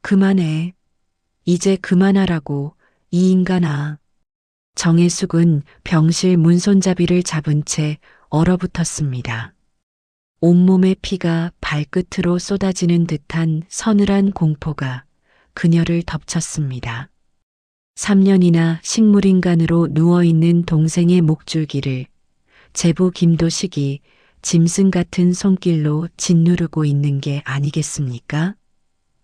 그만해. 이제 그만하라고, 이 인간아. 정혜숙은 병실 문손잡이를 잡은 채 얼어붙었습니다. 온몸의 피가 발끝으로 쏟아지는 듯한 서늘한 공포가 그녀를 덮쳤습니다. 3년이나 식물인간으로 누워있는 동생의 목줄기를 제부 김도식이 짐승 같은 손길로 짓누르고 있는 게 아니겠습니까?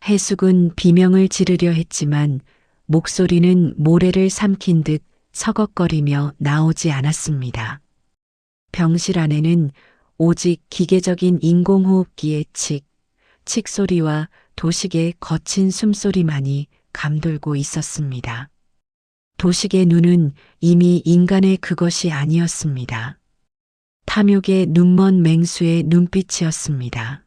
해숙은 비명을 지르려 했지만 목소리는 모래를 삼킨 듯 서걱거리며 나오지 않았습니다. 병실 안에는 오직 기계적인 인공호흡기의 칙 소리와 도식의 거친 숨소리만이 감돌고 있었습니다. 도식의 눈은 이미 인간의 그것이 아니었습니다. 탐욕의 눈먼 맹수의 눈빛이었습니다.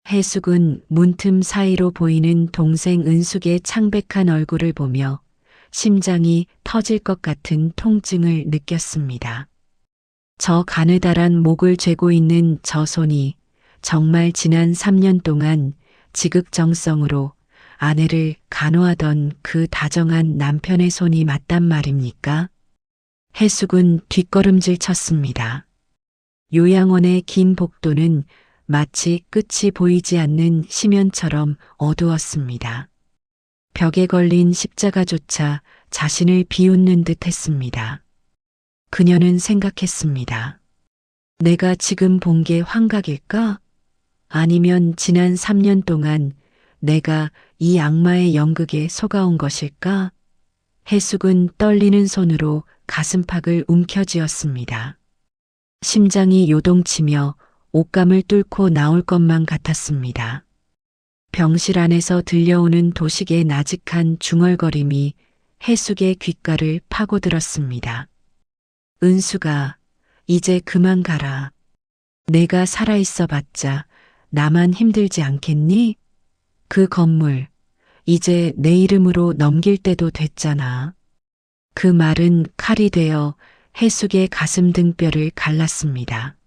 해숙은 문틈 사이로 보이는 동생 은숙의 창백한 얼굴을 보며 심장이 터질 것 같은 통증을 느꼈습니다. 저 가느다란 목을 죄고 있는 저 손이 정말 지난 3년 동안 지극정성으로 아내를 간호하던 그 다정한 남편의 손이 맞단 말입니까? 해숙은 뒷걸음질 쳤습니다. 요양원의 긴 복도는 마치 끝이 보이지 않는 심연처럼 어두웠습니다. 벽에 걸린 십자가조차 자신을 비웃는 듯 했습니다. 그녀는 생각했습니다. 내가 지금 본 게 환각일까? 아니면 지난 3년 동안 내가 이 악마의 연극에 속아온 것일까? 해숙은 떨리는 손으로 가슴팍을 움켜쥐었습니다. 심장이 요동치며 옷감을 뚫고 나올 것만 같았습니다. 병실 안에서 들려오는 도식의 나직한 중얼거림이 해숙의 귓가를 파고들었습니다. 은수가, 이제 그만 가라. 내가 살아있어 봤자 나만 힘들지 않겠니? 그 건물, 이제 내 이름으로 넘길 때도 됐잖아. 그 말은 칼이 되어 해숙의 가슴 등뼈를 갈랐습니다.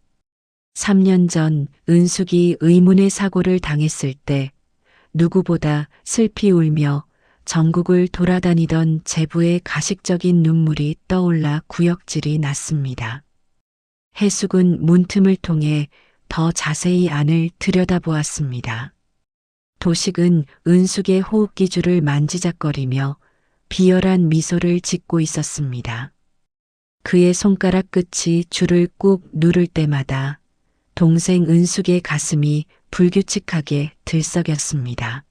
3년 전 은숙이 의문의 사고를 당했을 때 누구보다 슬피 울며 전국을 돌아다니던 제부의 가식적인 눈물이 떠올라 구역질이 났습니다. 해숙은 문틈을 통해 더 자세히 안을 들여다보았습니다. 도식은 은숙의 호흡기줄을 만지작거리며 비열한 미소를 짓고 있었습니다. 그의 손가락 끝이 줄을 꾹 누를 때마다 동생 은숙의 가슴이 불규칙하게 들썩였습니다.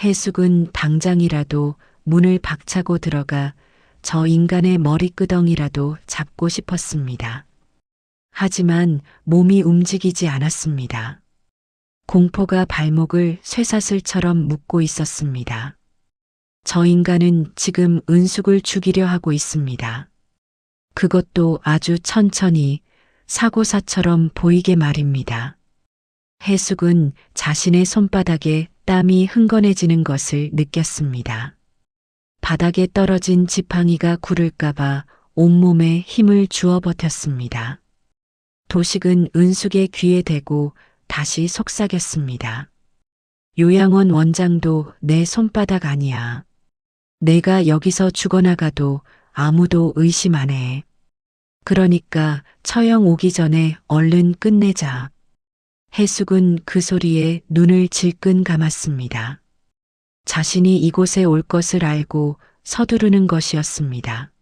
해숙은 당장이라도 문을 박차고 들어가 저 인간의 머리끄덩이라도 잡고 싶었습니다. 하지만 몸이 움직이지 않았습니다. 공포가 발목을 쇠사슬처럼 묶고 있었습니다. 저 인간은 지금 은숙을 죽이려 하고 있습니다. 그것도 아주 천천히 사고사처럼 보이게 말입니다. 해숙은 자신의 손바닥에 땀이 흥건해지는 것을 느꼈습니다. 바닥에 떨어진 지팡이가 구를까봐 온몸에 힘을 주어 버텼습니다. 도식은 은숙의 귀에 대고 다시 속삭였습니다. 요양원 원장도 내 손바닥 아니야. 내가 여기서 죽어나가도 아무도 의심 안 해. 그러니까 처형 오기 전에 얼른 끝내자. 해숙은 그 소리에 눈을 질끈 감았습니다. 자신이 이곳에 올 것을 알고 서두르는 것이었습니다.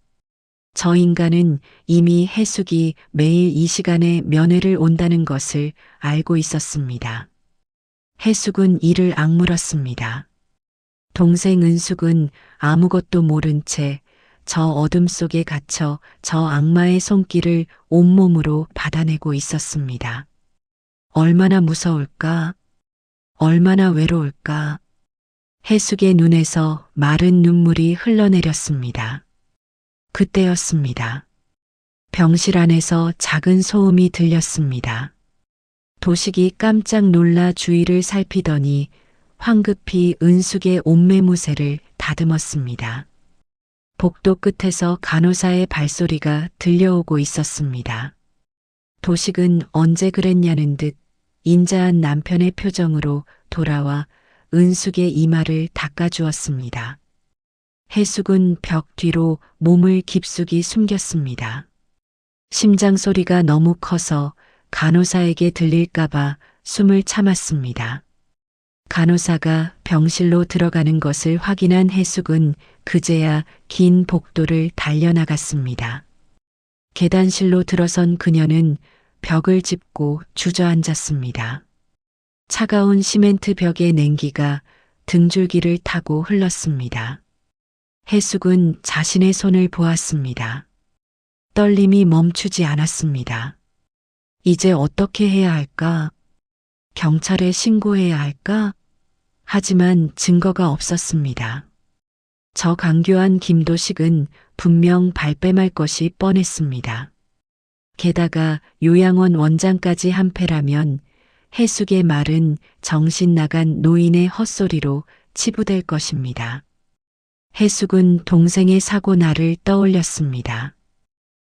저 인간은 이미 해숙이 매일 이 시간에 면회를 온다는 것을 알고 있었습니다. 해숙은 이를 악물었습니다. 동생 은숙은 아무것도 모른 채 저 어둠 속에 갇혀 저 악마의 손길을 온몸으로 받아내고 있었습니다. 얼마나 무서울까? 얼마나 외로울까? 해숙의 눈에서 마른 눈물이 흘러내렸습니다. 그때였습니다. 병실 안에서 작은 소음이 들렸습니다. 도식이 깜짝 놀라 주위를 살피더니 황급히 은숙의 옷매무새를 다듬었습니다. 복도 끝에서 간호사의 발소리가 들려오고 있었습니다. 도식은 언제 그랬냐는 듯 인자한 남편의 표정으로 돌아와 은숙의 이마를 닦아주었습니다. 해숙은 벽 뒤로 몸을 깊숙이 숨겼습니다. 심장 소리가 너무 커서 간호사에게 들릴까봐 숨을 참았습니다. 간호사가 병실로 들어가는 것을 확인한 해숙은 그제야 긴 복도를 달려나갔습니다. 계단실로 들어선 그녀는 벽을 짚고 주저앉았습니다. 차가운 시멘트 벽의 냉기가 등줄기를 타고 흘렀습니다. 해숙은 자신의 손을 보았습니다. 떨림이 멈추지 않았습니다. 이제 어떻게 해야 할까? 경찰에 신고해야 할까? 하지만 증거가 없었습니다. 저 강교한 김도식은 분명 발뺌할 것이 뻔했습니다. 게다가 요양원 원장까지 한패라면 해숙의 말은 정신 나간 노인의 헛소리로 치부될 것입니다. 해숙은 동생의 사고 날을 떠올렸습니다.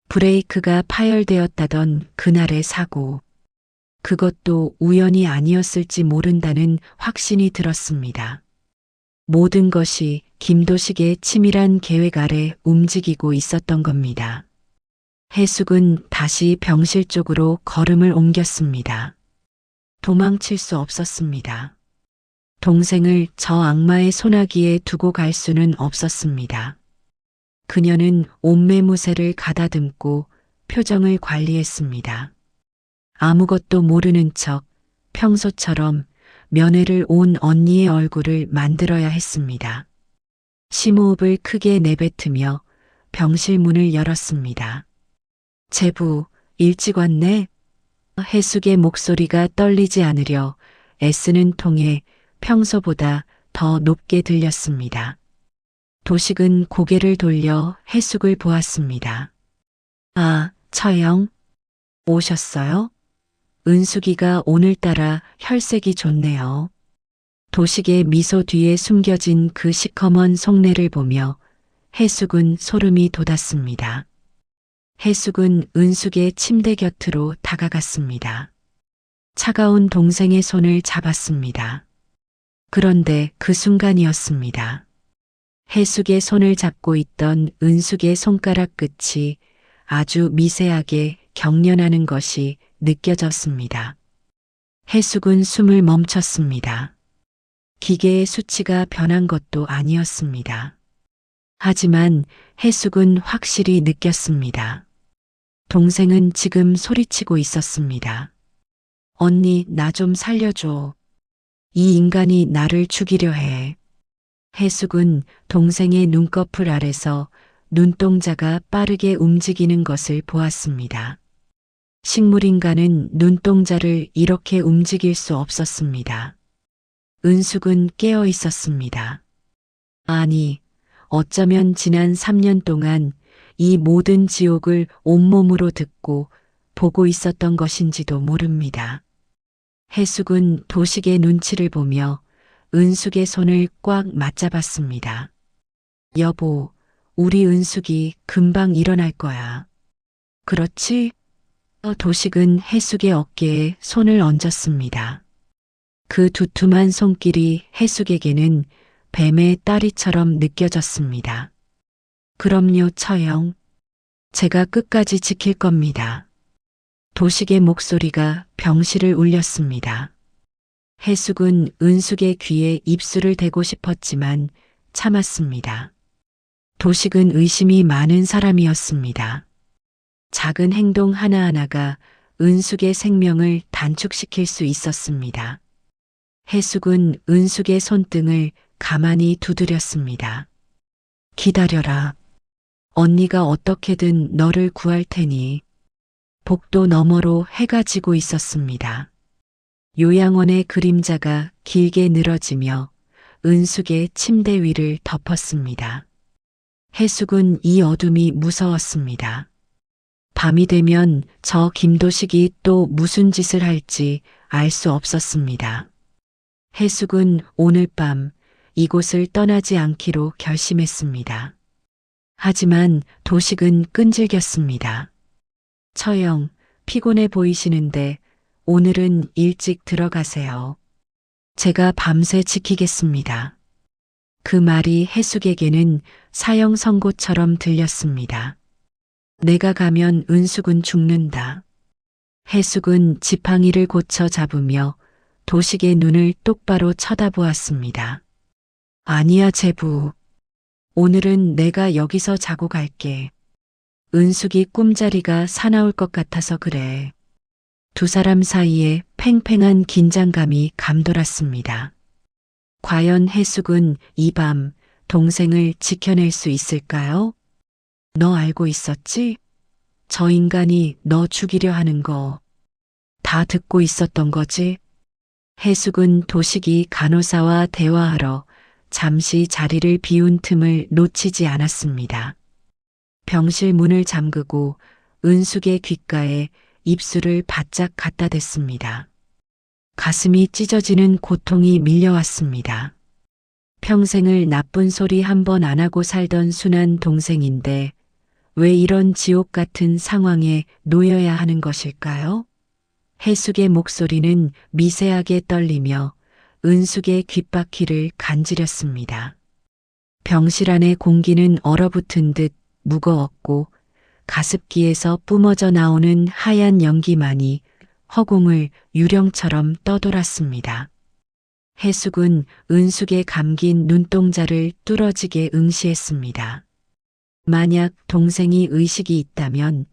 브레이크가 파열되었다던 그날의 사고. 그것도 우연이 아니었을지 모른다는 확신이 들었습니다. 모든 것이 김도식의 치밀한 계획 아래 움직이고 있었던 겁니다. 해숙은 다시 병실 쪽으로 걸음을 옮겼습니다. 도망칠 수 없었습니다. 동생을 저 악마의 소나기에 두고 갈 수는 없었습니다. 그녀는 옷매무새를 가다듬고 표정을 관리했습니다. 아무것도 모르는 척 평소처럼 면회를 온 언니의 얼굴을 만들어야 했습니다. 심호흡을 크게 내뱉으며 병실 문을 열었습니다. 제부, 일찍 왔네? 해숙의 목소리가 떨리지 않으려 애쓰는 통에 평소보다 더 높게 들렸습니다. 도식은 고개를 돌려 해숙을 보았습니다. 아, 처형? 오셨어요? 은숙이가 오늘따라 혈색이 좋네요. 도식의 미소 뒤에 숨겨진 그 시커먼 속내를 보며 해숙은 소름이 돋았습니다. 해숙은 은숙의 침대 곁으로 다가갔습니다. 차가운 동생의 손을 잡았습니다. 그런데 그 순간이었습니다. 해숙의 손을 잡고 있던 은숙의 손가락 끝이 아주 미세하게 경련하는 것이 느껴졌습니다. 해숙은 숨을 멈췄습니다. 기계의 수치가 변한 것도 아니었습니다. 하지만 해숙은 확실히 느꼈습니다. 동생은 지금 소리치고 있었습니다. 언니, 나 좀 살려줘. 이 인간이 나를 죽이려 해. 해숙은 동생의 눈꺼풀 아래서 눈동자가 빠르게 움직이는 것을 보았습니다. 식물인간은 눈동자를 이렇게 움직일 수 없었습니다. 은숙은 깨어 있었습니다. 아니, 어쩌면 지난 3년 동안 이 모든 지옥을 온몸으로 듣고 보고 있었던 것인지도 모릅니다. 해숙은 도식의 눈치를 보며 은숙의 손을 꽉 맞잡았습니다. 여보, 우리 은숙이 금방 일어날 거야. 그렇지? 도식은 해숙의 어깨에 손을 얹었습니다. 그 두툼한 손길이 해숙에게는 뱀의 다리처럼 느껴졌습니다. 그럼요, 처형. 제가 끝까지 지킬 겁니다. 도식의 목소리가 병실을 울렸습니다. 해숙은 은숙의 귀에 입술을 대고 싶었지만 참았습니다. 도식은 의심이 많은 사람이었습니다. 작은 행동 하나하나가 은숙의 생명을 단축시킬 수 있었습니다. 해숙은 은숙의 손등을 가만히 두드렸습니다. 기다려라. 언니가 어떻게든 너를 구할 테니. 복도 너머로 해가 지고 있었습니다. 요양원의 그림자가 길게 늘어지며 은숙의 침대 위를 덮었습니다. 해숙은 이 어둠이 무서웠습니다. 밤이 되면 저 김도식이 또 무슨 짓을 할지 알 수 없었습니다. 해숙은 오늘 밤 이곳을 떠나지 않기로 결심했습니다. 하지만 도식은 끈질겼습니다. 처형, 피곤해 보이시는데 오늘은 일찍 들어가세요. 제가 밤새 지키겠습니다. 그 말이 해숙에게는 사형 선고처럼 들렸습니다. 내가 가면 은숙은 죽는다. 해숙은 지팡이를 고쳐 잡으며 도식의 눈을 똑바로 쳐다보았습니다. 아니야, 제부. 오늘은 내가 여기서 자고 갈게. 은숙이 꿈자리가 사나울 것 같아서 그래. 두 사람 사이에 팽팽한 긴장감이 감돌았습니다. 과연 해숙은 이 밤 동생을 지켜낼 수 있을까요? 너 알고 있었지? 저 인간이 너 죽이려 하는 거 다 듣고 있었던 거지? 해숙은 도식이 간호사와 대화하러 잠시 자리를 비운 틈을 놓치지 않았습니다. 병실 문을 잠그고 은숙의 귓가에 입술을 바짝 갖다 댔습니다. 가슴이 찢어지는 고통이 밀려왔습니다. 평생을 나쁜 소리 한 번 안 하고 살던 순한 동생인데 왜 이런 지옥 같은 상황에 놓여야 하는 것일까요? 해숙의 목소리는 미세하게 떨리며 은숙의 귓바퀴를 간지렸습니다. 병실 안의 공기는 얼어붙은 듯 무거웠고 가습기에서 뿜어져 나오는 하얀 연기만이 허공을 유령처럼 떠돌았습니다. 해숙은 은숙의 감긴 눈동자를 뚫어지게 응시했습니다. 만약 동생이 의식이 있다면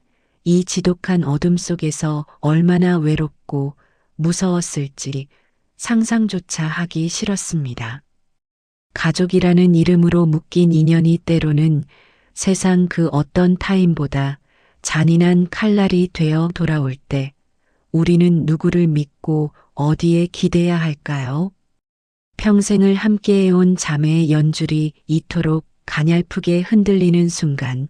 이 지독한 어둠 속에서 얼마나 외롭고 무서웠을지 상상조차 하기 싫었습니다. 가족이라는 이름으로 묶인 인연이 때로는 세상 그 어떤 타인보다 잔인한 칼날이 되어 돌아올 때 우리는 누구를 믿고 어디에 기대야 할까요? 평생을 함께해온 자매의 연줄이 이토록 가냘프게 흔들리는 순간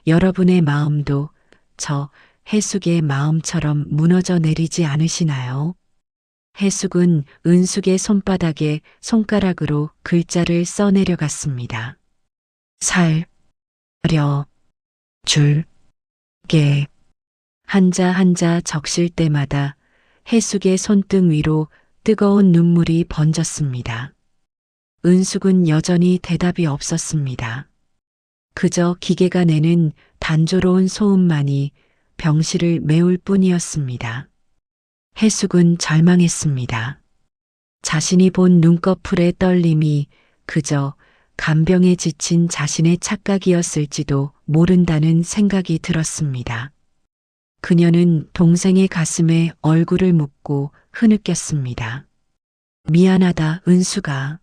여러분의 마음도 저 해숙의 마음처럼 무너져 내리지 않으시나요? 해숙은 은숙의 손바닥에 손가락으로 글자를 써내려갔습니다. 게 한자 한자 적실 때마다 해숙의 손등 위로 뜨거운 눈물이 번졌습니다. 은숙은 여전히 대답이 없었습니다. 그저 기계가 내는 단조로운 소음만이 병실을 메울 뿐이었습니다. 해숙은 절망했습니다. 자신이 본 눈꺼풀의 떨림이 그저 간병에 지친 자신의 착각이었을지도 모른다는 생각이 들었습니다. 그녀는 동생의 가슴에 얼굴을 묻고 흐느꼈습니다. 미안하다, 은숙아.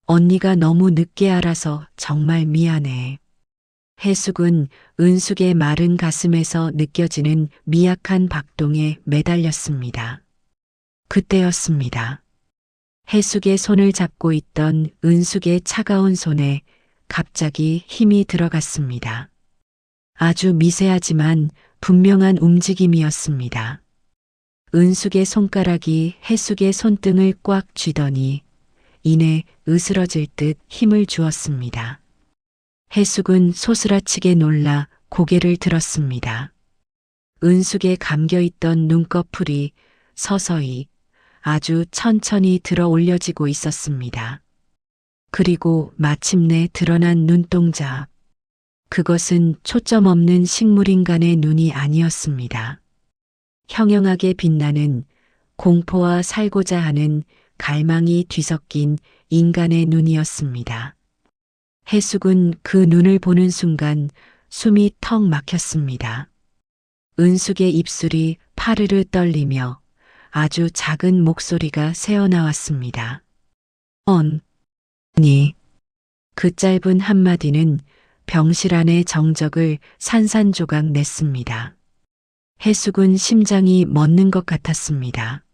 언니가 너무 늦게 알아서 정말 미안해. 해숙은 은숙의 마른 가슴에서 느껴지는 미약한 박동에 매달렸습니다. 그때였습니다. 해숙의 손을 잡고 있던 은숙의 차가운 손에 갑자기 힘이 들어갔습니다. 아주 미세하지만 분명한 움직임이었습니다. 은숙의 손가락이 해숙의 손등을 꽉 쥐더니 이내 으스러질 듯 힘을 주었습니다. 해숙은 소스라치게 놀라 고개를 들었습니다. 은숙의 감겨있던 눈꺼풀이 서서히 아주 천천히 들어 올려지고 있었습니다. 그리고 마침내 드러난 눈동자. 그것은 초점 없는 식물인간의 눈이 아니었습니다. 형형하게 빛나는 공포와 살고자 하는 갈망이 뒤섞인 인간의 눈이었습니다. 해숙은 그 눈을 보는 순간 숨이 턱 막혔습니다. 은숙의 입술이 파르르 떨리며 아주 작은 목소리가 새어나왔습니다. 언니. 그 짧은 한마디는 병실 안의 정적을 산산조각 냈습니다. 해숙은 심장이 멎는 것 같았습니다.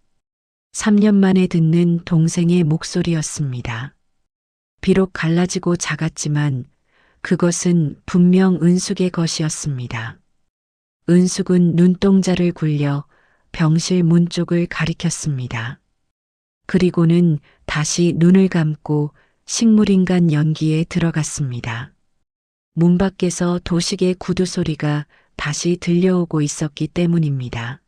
3년 만에 듣는 동생의 목소리였습니다. 비록 갈라지고 작았지만 그것은 분명 은숙의 것이었습니다. 은숙은 눈동자를 굴려 병실 문 쪽을 가리켰습니다. 그리고는 다시 눈을 감고 식물인간 연기에 들어갔습니다. 문 밖에서 도식의 구두 소리가 다시 들려오고 있었기 때문입니다.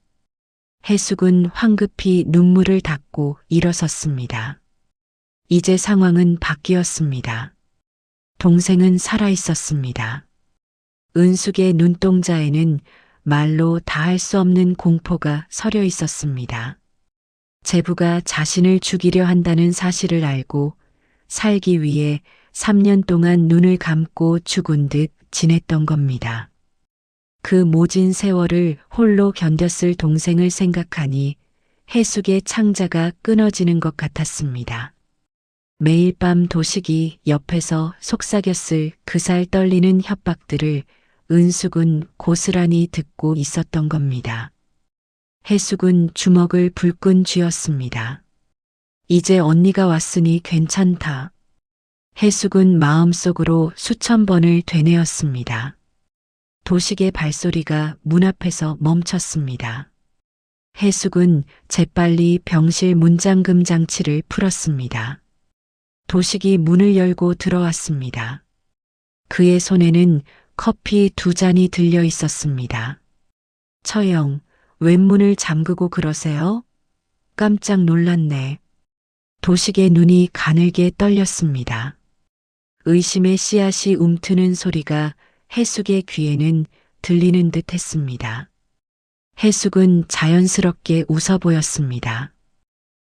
해숙은 황급히 눈물을 닦고 일어섰습니다. 이제 상황은 바뀌었습니다. 동생은 살아 있었습니다. 은숙의 눈동자에는 말로 다할 수 없는 공포가 서려 있었습니다. 제부가 자신을 죽이려 한다는 사실을 알고 살기 위해 3년 동안 눈을 감고 죽은 듯 지냈던 겁니다. 그 모진 세월을 홀로 견뎠을 동생을 생각하니 해숙의 창자가 끊어지는 것 같았습니다. 매일 밤 도식이 옆에서 속삭였을 그 살 떨리는 협박들을 은숙은 고스란히 듣고 있었던 겁니다. 해숙은 주먹을 불끈 쥐었습니다. 이제 언니가 왔으니 괜찮다. 해숙은 마음속으로 수천 번을 되뇌었습니다. 도식의 발소리가 문 앞에서 멈췄습니다. 해숙은 재빨리 병실 문잠금 장치를 풀었습니다. 도식이 문을 열고 들어왔습니다. 그의 손에는 커피 2잔이 들려 있었습니다. 처형, 웬 문을 잠그고 그러세요? 깜짝 놀랐네. 도식의 눈이 가늘게 떨렸습니다. 의심의 씨앗이 움트는 소리가 해숙의 귀에는 들리는 듯 했습니다. 해숙은 자연스럽게 웃어 보였습니다.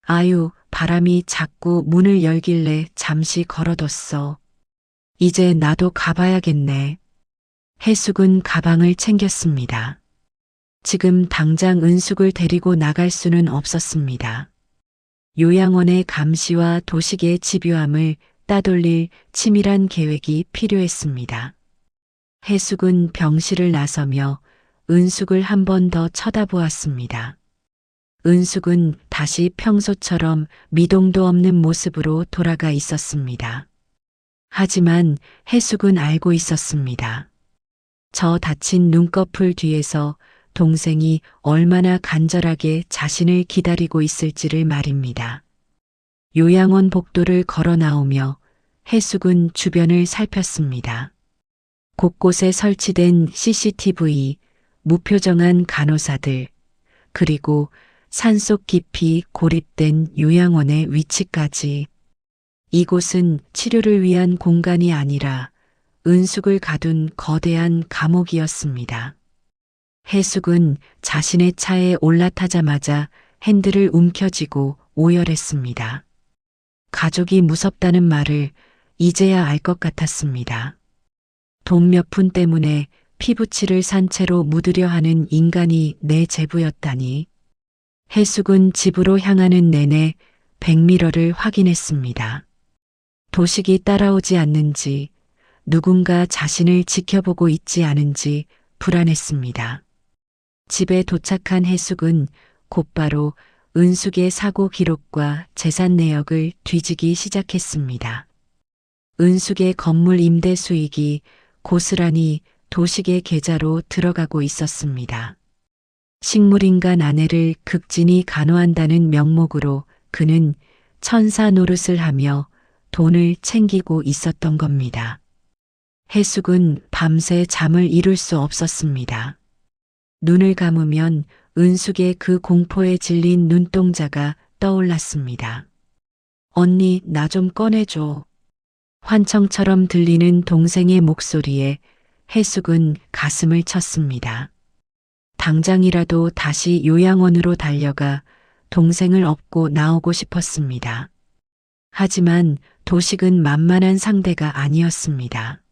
아유, 바람이 자꾸 문을 열길래 잠시 걸어뒀어. 이제 나도 가봐야겠네. 해숙은 가방을 챙겼습니다. 지금 당장 은숙을 데리고 나갈 수는 없었습니다. 요양원의 감시와 도식의 집요함을 따돌릴 치밀한 계획이 필요했습니다. 해숙은 병실을 나서며 은숙을 한 번 더 쳐다보았습니다. 은숙은 다시 평소처럼 미동도 없는 모습으로 돌아가 있었습니다. 하지만 해숙은 알고 있었습니다. 저 다친 눈꺼풀 뒤에서 동생이 얼마나 간절하게 자신을 기다리고 있을지를 말입니다. 요양원 복도를 걸어 나오며 해숙은 주변을 살폈습니다. 곳곳에 설치된 CCTV, 무표정한 간호사들, 그리고 산속 깊이 고립된 요양원의 위치까지. 이곳은 치료를 위한 공간이 아니라 은숙을 가둔 거대한 감옥이었습니다. 해숙은 자신의 차에 올라타자마자 핸들을 움켜쥐고 오열했습니다. 가족이 무섭다는 말을 이제야 알 것 같았습니다. 돈 몇 푼 때문에 피부칠을 산 채로 묻으려 하는 인간이 내 제부였다니. 해숙은 집으로 향하는 내내 백미러를 확인했습니다. 도식이 따라오지 않는지, 누군가 자신을 지켜보고 있지 않은지 불안했습니다. 집에 도착한 해숙은 곧바로 은숙의 사고 기록과 재산 내역을 뒤지기 시작했습니다. 은숙의 건물 임대 수익이 고스란히 도식의 계좌로 들어가고 있었습니다. 식물인간 아내를 극진히 간호한다는 명목으로 그는 천사 노릇을 하며 돈을 챙기고 있었던 겁니다. 해숙은 밤새 잠을 이룰 수 없었습니다. 눈을 감으면 은숙의 그 공포에 질린 눈동자가 떠올랐습니다. 언니, 나 좀 꺼내줘. 환청처럼 들리는 동생의 목소리에 해숙은 가슴을 쳤습니다. 당장이라도 다시 요양원으로 달려가 동생을 업고 나오고 싶었습니다. 하지만 도식은 만만한 상대가 아니었습니다.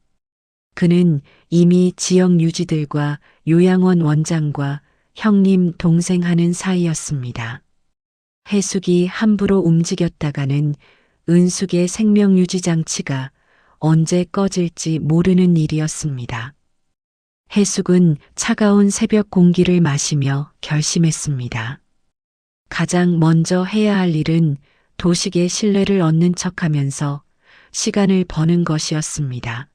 그는 이미 지역 유지들과 요양원 원장과 형님 동생 하는 사이였습니다. 해숙이 함부로 움직였다가는 은숙의 생명유지 장치가 언제 꺼질지 모르는 일이었습니다. 해숙은 차가운 새벽 공기를 마시며 결심했습니다. 가장 먼저 해야 할 일은 도식의 신뢰를 얻는 척하면서 시간을 버는 것이었습니다.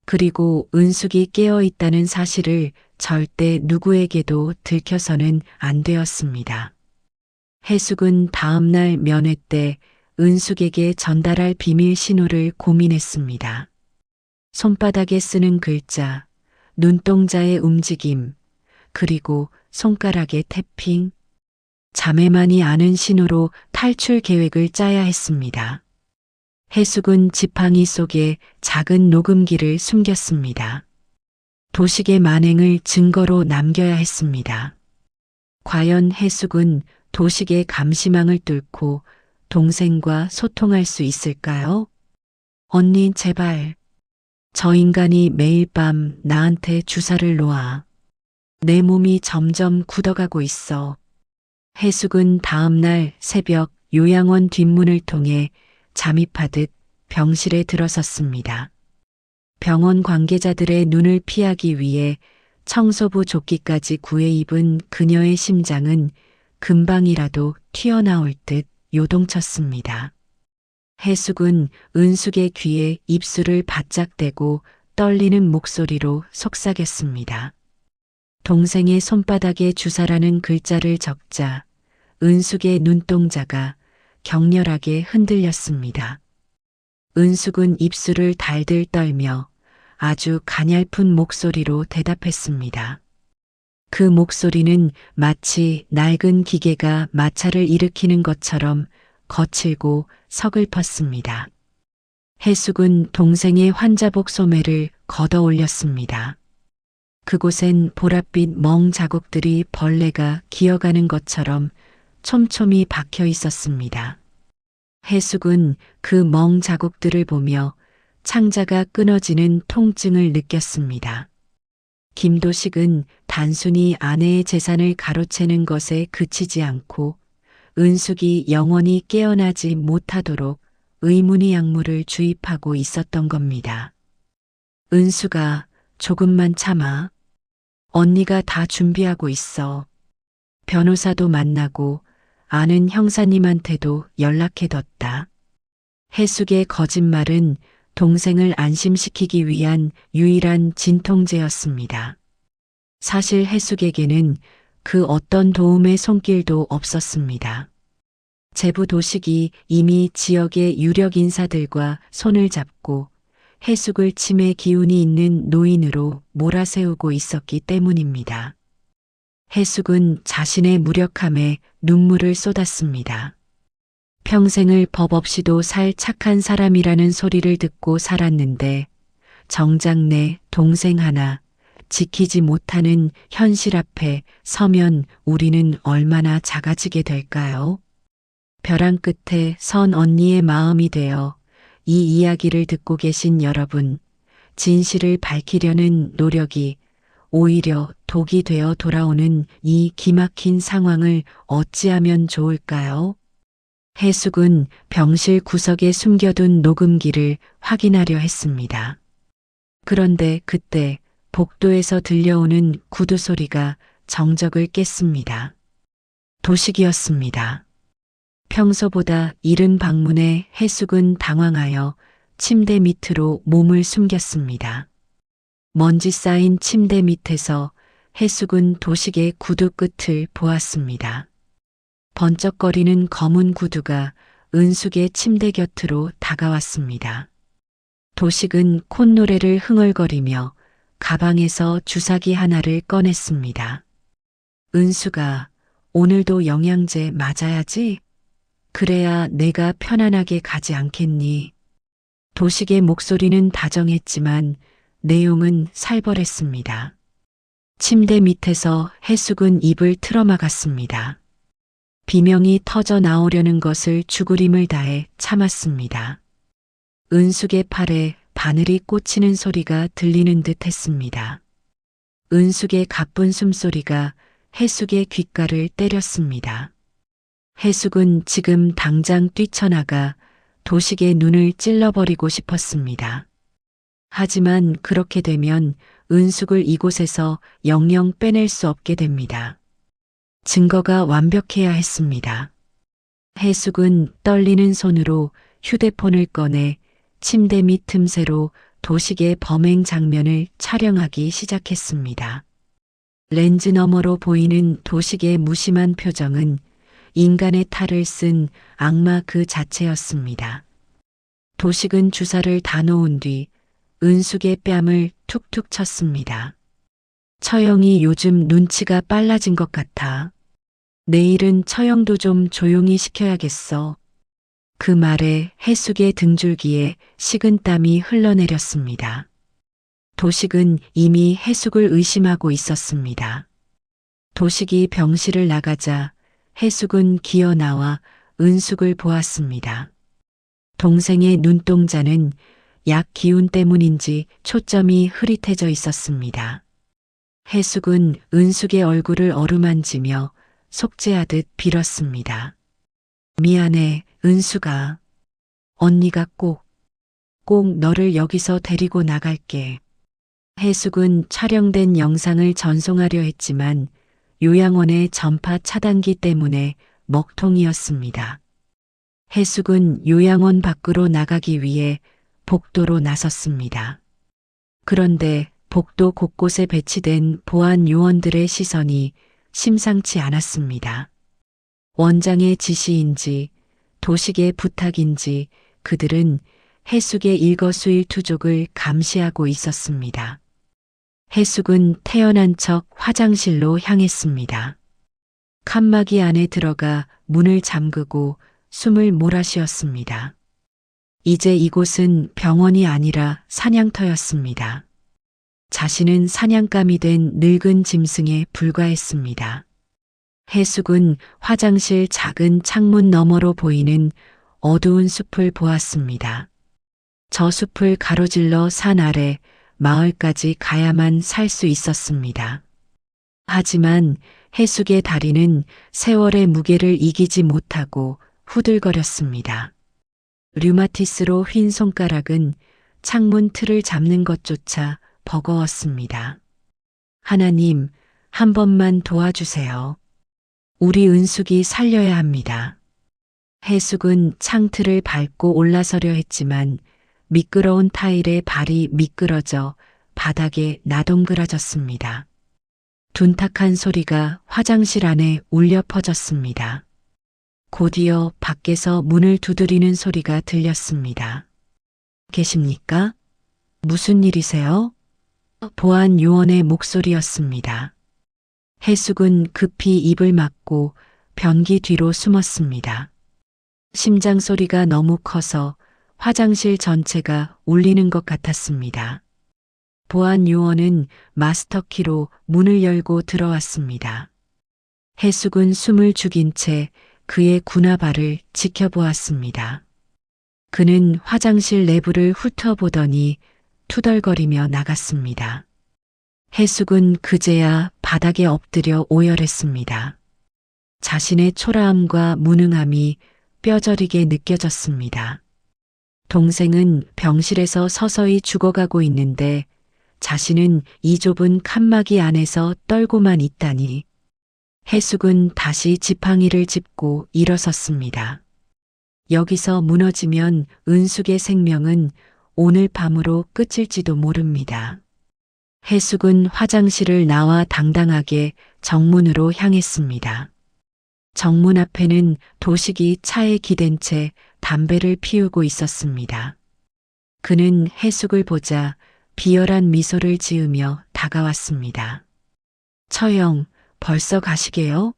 그리고 은숙이 깨어 있다는 사실을 절대 누구에게도 들켜서는 안 되었습니다. 해숙은 다음 날 면회 때 은숙에게 전달할 비밀 신호를 고민했습니다. 손바닥에 쓰는 글자, 눈동자의 움직임, 그리고 손가락의 태핑. 자매만이 아는 신호로 탈출 계획을 짜야 했습니다. 해숙은 지팡이 속에 작은 녹음기를 숨겼습니다. 도식의 만행을 증거로 남겨야 했습니다. 과연 해숙은 도식의 감시망을 뚫고 동생과 소통할 수 있을까요? 언니, 제발. 저 인간이 매일 밤 나한테 주사를 놓아. 내 몸이 점점 굳어가고 있어. 해숙은 다음날 새벽 요양원 뒷문을 통해 잠입하듯 병실에 들어섰습니다. 병원 관계자들의 눈을 피하기 위해 청소부 조끼까지 구해 입은 그녀의 심장은 금방이라도 튀어나올 듯 요동쳤습니다. 해숙은 은숙의 귀에 입술을 바짝 대고 떨리는 목소리로 속삭였습니다. 동생의 손바닥에 주사라는 글자를 적자 은숙의 눈동자가 격렬하게 흔들렸습니다. 은숙은 입술을 달들 떨며 아주 가냘픈 목소리로 대답했습니다. 그 목소리는 마치 낡은 기계가 마찰을 일으키는 것처럼 거칠고 서글펐습니다. 해숙은 동생의 환자복 소매를 걷어 올렸습니다. 그곳엔 보랏빛 멍 자국들이 벌레가 기어가는 것처럼 촘촘히 박혀 있었습니다. 해숙은 그 멍 자국들을 보며 창자가 끊어지는 통증을 느꼈습니다. 김도식은 단순히 아내의 재산을 가로채는 것에 그치지 않고 은숙이 영원히 깨어나지 못하도록 의문의 약물을 주입하고 있었던 겁니다. 은숙아, 조금만 참아. 언니가 다 준비하고 있어. 변호사도 만나고 아는 형사님한테도 연락해뒀다. 해숙의 거짓말은 동생을 안심시키기 위한 유일한 진통제였습니다. 사실 해숙에게는 그 어떤 도움의 손길도 없었습니다. 제부 도식이 이미 지역의 유력 인사들과 손을 잡고 해숙을 치매 기운이 있는 노인으로 몰아세우고 있었기 때문입니다. 해숙은 자신의 무력함에 눈물을 쏟았습니다. 평생을 법 없이도 살 착한 사람이라는 소리를 듣고 살았는데 정작 내 동생 하나 지키지 못하는 현실 앞에 서면 우리는 얼마나 작아지게 될까요? 벼랑 끝에 선 언니의 마음이 되어 이 이야기를 듣고 계신 여러분, 진실을 밝히려는 노력이 오히려 독이 되어 돌아오는 이 기막힌 상황을 어찌하면 좋을까요? 해숙은 병실 구석에 숨겨둔 녹음기를 확인하려 했습니다. 그런데 그때 복도에서 들려오는 구두 소리가 정적을 깼습니다. 도식이었습니다. 평소보다 이른 방문에 해숙은 당황하여 침대 밑으로 몸을 숨겼습니다. 먼지 쌓인 침대 밑에서 해숙은 도식의 구두 끝을 보았습니다. 번쩍거리는 검은 구두가 은숙의 침대 곁으로 다가왔습니다. 도식은 콧노래를 흥얼거리며 가방에서 주사기 하나를 꺼냈습니다. 은숙아, 오늘도 영양제 맞아야지? 그래야 내가 편안하게 가지 않겠니? 도식의 목소리는 다정했지만 내용은 살벌했습니다. 침대 밑에서 해숙은 입을 틀어막았습니다. 비명이 터져 나오려는 것을 죽으림을 다해 참았습니다. 은숙의 팔에 바늘이 꽂히는 소리가 들리는 듯 했습니다. 은숙의 가쁜 숨소리가 해숙의 귓가를 때렸습니다. 해숙은 지금 당장 뛰쳐나가 도식의 눈을 찔러버리고 싶었습니다. 하지만 그렇게 되면 은숙을 이곳에서 영영 빼낼 수 없게 됩니다. 증거가 완벽해야 했습니다. 해숙은 떨리는 손으로 휴대폰을 꺼내 침대 밑 틈새로 도식의 범행 장면을 촬영하기 시작했습니다. 렌즈 너머로 보이는 도식의 무심한 표정은 인간의 탈을 쓴 악마 그 자체였습니다. 도식은 주사를 다 놓은 뒤 은숙의 뺨을 툭툭 쳤습니다. 처형이 요즘 눈치가 빨라진 것 같아. 내일은 처형도 좀 조용히 시켜야겠어. 그 말에 해숙의 등줄기에 식은땀이 흘러내렸습니다. 도식은 이미 해숙을 의심하고 있었습니다. 도식이 병실을 나가자 해숙은 기어 나와 은숙을 보았습니다. 동생의 눈동자는 약 기운 때문인지 초점이 흐릿해져 있었습니다. 해숙은 은숙의 얼굴을 어루만지며 속죄하듯 빌었습니다. 미안해, 은숙아. 언니가 꼭 너를 여기서 데리고 나갈게. 해숙은 촬영된 영상을 전송하려 했지만 요양원의 전파 차단기 때문에 먹통이었습니다. 해숙은 요양원 밖으로 나가기 위해 복도로 나섰습니다. 그런데 복도 곳곳에 배치된 보안 요원들의 시선이 심상치 않았습니다. 원장의 지시인지 도식의 부탁인지 그들은 해숙의 일거수일투족을 감시하고 있었습니다. 해숙은 태연한 척 화장실로 향했습니다. 칸막이 안에 들어가 문을 잠그고 숨을 몰아쉬었습니다. 이제 이곳은 병원이 아니라 사냥터였습니다. 자신은 사냥감이 된 늙은 짐승에 불과했습니다. 해숙은 화장실 작은 창문 너머로 보이는 어두운 숲을 보았습니다. 저 숲을 가로질러 산 아래 마을까지 가야만 살 수 있었습니다. 하지만 해숙의 다리는 세월의 무게를 이기지 못하고 후들거렸습니다. 류마티스로 휜 손가락은 창문 틀을 잡는 것조차 버거웠습니다. 하나님, 한 번만 도와주세요. 우리 은숙이 살려야 합니다. 해숙은 창틀을 밟고 올라서려 했지만 미끄러운 타일에 발이 미끄러져 바닥에 나동그라졌습니다. 둔탁한 소리가 화장실 안에 울려 퍼졌습니다. 곧이어 밖에서 문을 두드리는 소리가 들렸습니다. 계십니까? 무슨 일이세요? 보안 요원의 목소리였습니다. 해숙은 급히 입을 막고 변기 뒤로 숨었습니다. 심장 소리가 너무 커서 화장실 전체가 울리는 것 같았습니다. 보안 요원은 마스터키로 문을 열고 들어왔습니다. 해숙은 숨을 죽인 채 그의 군화발을 지켜보았습니다. 그는 화장실 내부를 훑어보더니 투덜거리며 나갔습니다. 해숙은 그제야 바닥에 엎드려 오열했습니다. 자신의 초라함과 무능함이 뼈저리게 느껴졌습니다. 동생은 병실에서 서서히 죽어가고 있는데 자신은 이 좁은 칸막이 안에서 떨고만 있다니. 해숙은 다시 지팡이를 짚고 일어섰습니다. 여기서 무너지면 은숙의 생명은 오늘 밤으로 끝일지도 모릅니다. 해숙은 화장실을 나와 당당하게 정문으로 향했습니다. 정문 앞에는 도식이 차에 기댄 채 담배를 피우고 있었습니다. 그는 해숙을 보자 비열한 미소를 지으며 다가왔습니다. 처형, 벌써 가시게요?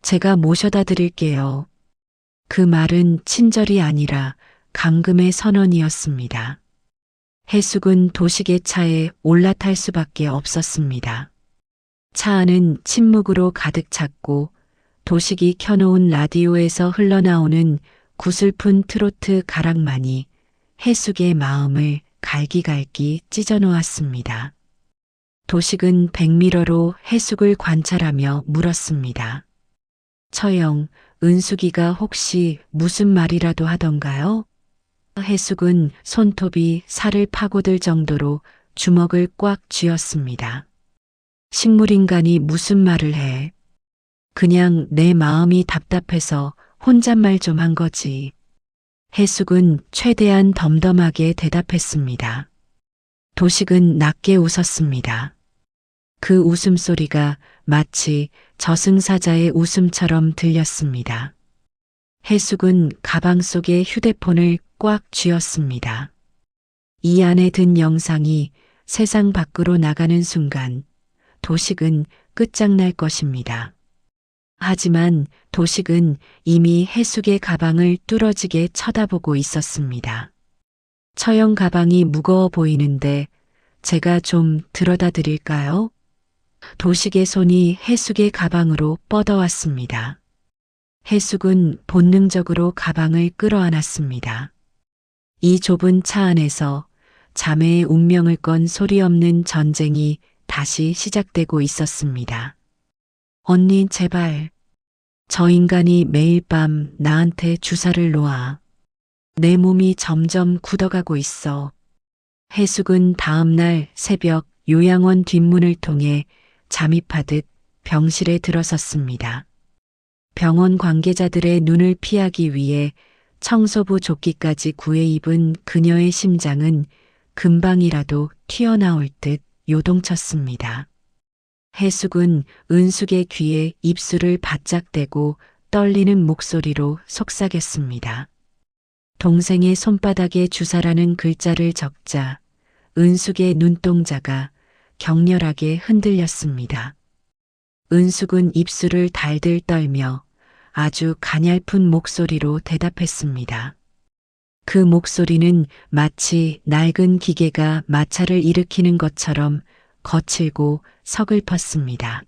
제가 모셔다 드릴게요. 그 말은 친절이 아니라 감금의 선언이었습니다. 해숙은 도식의 차에 올라탈 수밖에 없었습니다. 차 안은 침묵으로 가득 찼고 도식이 켜놓은 라디오에서 흘러나오는 구슬픈 트로트 가락만이 해숙의 마음을 갈기갈기 찢어놓았습니다. 도식은 백미러로 해숙을 관찰하며 물었습니다. 처형, 은숙이가 혹시 무슨 말이라도 하던가요? 해숙은 손톱이 살을 파고들 정도로 주먹을 꽉 쥐었습니다. 식물인간이 무슨 말을 해? 그냥 내 마음이 답답해서 혼잣말 좀 한 거지. 해숙은 최대한 덤덤하게 대답했습니다. 도식은 낮게 웃었습니다. 그 웃음소리가 마치 저승사자의 웃음처럼 들렸습니다. 해숙은 가방 속에 휴대폰을 꽉 쥐었습니다. 이 안에 든 영상이 세상 밖으로 나가는 순간 도식은 끝장날 것입니다. 하지만 도식은 이미 해숙의 가방을 뚫어지게 쳐다보고 있었습니다. 처형 가방이 무거워 보이는데 제가 좀 들어다 드릴까요? 도식의 손이 해숙의 가방으로 뻗어왔습니다. 해숙은 본능적으로 가방을 끌어안았습니다. 이 좁은 차 안에서 자매의 운명을 건 소리 없는 전쟁이 다시 시작되고 있었습니다. 언니 제발. 저 인간이 매일 밤 나한테 주사를 놓아. 내 몸이 점점 굳어가고 있어. 해숙은 다음날 새벽 요양원 뒷문을 통해 잠입하듯 병실에 들어섰습니다. 병원 관계자들의 눈을 피하기 위해 청소부 조끼까지 구해 입은 그녀의 심장은 금방이라도 튀어나올 듯 요동쳤습니다. 해숙은 은숙의 귀에 입술을 바짝 대고 떨리는 목소리로 속삭였습니다. 동생의 손바닥에 주사라는 글자를 적자 은숙의 눈동자가 격렬하게 흔들렸습니다. 은숙은 입술을 달들 떨며 아주 가냘픈 목소리로 대답했습니다. 그 목소리는 마치 낡은 기계가 마찰을 일으키는 것처럼 거칠고 서글펐습니다.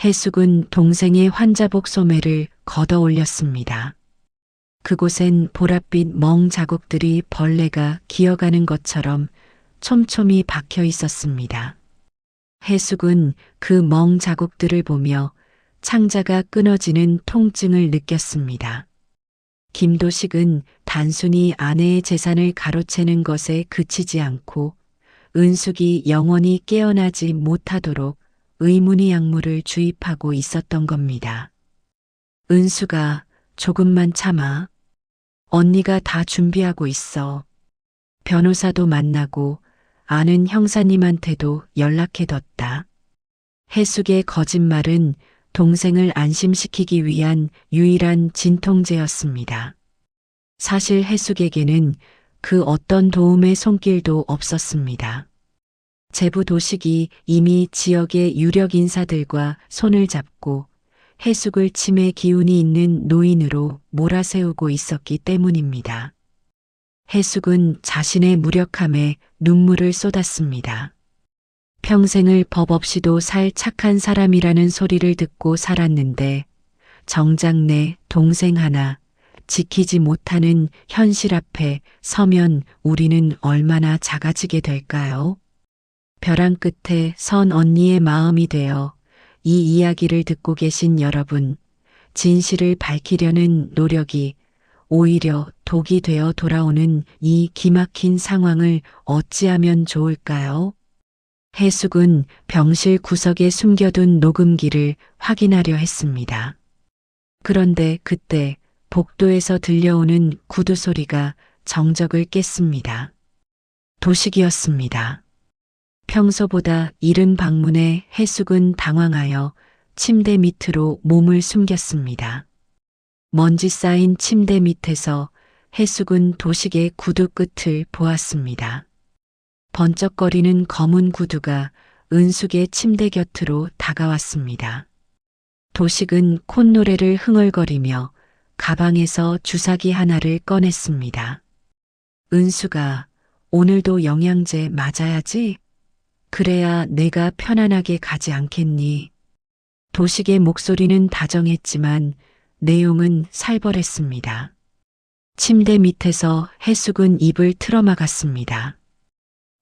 해숙은 동생의 환자복 소매를 걷어 올렸습니다. 그곳엔 보랏빛 멍 자국들이 벌레가 기어가는 것처럼 촘촘히 박혀 있었습니다. 해숙은 그 멍 자국들을 보며 창자가 끊어지는 통증을 느꼈습니다. 김도식은 단순히 아내의 재산을 가로채는 것에 그치지 않고 은숙이 영원히 깨어나지 못하도록 의문의 약물을 주입하고 있었던 겁니다. 은숙아, 조금만 참아. 언니가 다 준비하고 있어. 변호사도 만나고 아는 형사님한테도 연락해뒀다. 해숙의 거짓말은 동생을 안심시키기 위한 유일한 진통제였습니다. 사실 해숙에게는 그 어떤 도움의 손길도 없었습니다. 제부 도식이 이미 지역의 유력 인사들과 손을 잡고 해숙을 치매 기운이 있는 노인으로 몰아세우고 있었기 때문입니다. 해숙은 자신의 무력함에 눈물을 쏟았습니다. 평생을 법 없이도 살 착한 사람이라는 소리를 듣고 살았는데 정작 내 동생 하나 지키지 못하는 현실 앞에 서면 우리는 얼마나 작아지게 될까요? 벼랑 끝에 선 언니의 마음이 되어 이 이야기를 듣고 계신 여러분, 진실을 밝히려는 노력이 오히려 독이 되어 돌아오는 이 기막힌 상황을 어찌하면 좋을까요? 해숙은 병실 구석에 숨겨둔 녹음기를 확인하려 했습니다. 그런데 그때 복도에서 들려오는 구두 소리가 정적을 깼습니다. 도식이었습니다. 평소보다 이른 방문에 해숙은 당황하여 침대 밑으로 몸을 숨겼습니다. 먼지 쌓인 침대 밑에서 해숙은 도식의 구두 끝을 보았습니다. 번쩍거리는 검은 구두가 은숙의 침대 곁으로 다가왔습니다. 도식은 콧노래를 흥얼거리며 가방에서 주사기 하나를 꺼냈습니다. 은숙아, 오늘도 영양제 맞아야지? 그래야 내가 편안하게 가지 않겠니? 도식의 목소리는 다정했지만 내용은 살벌했습니다. 침대 밑에서 해숙은 입을 틀어막았습니다.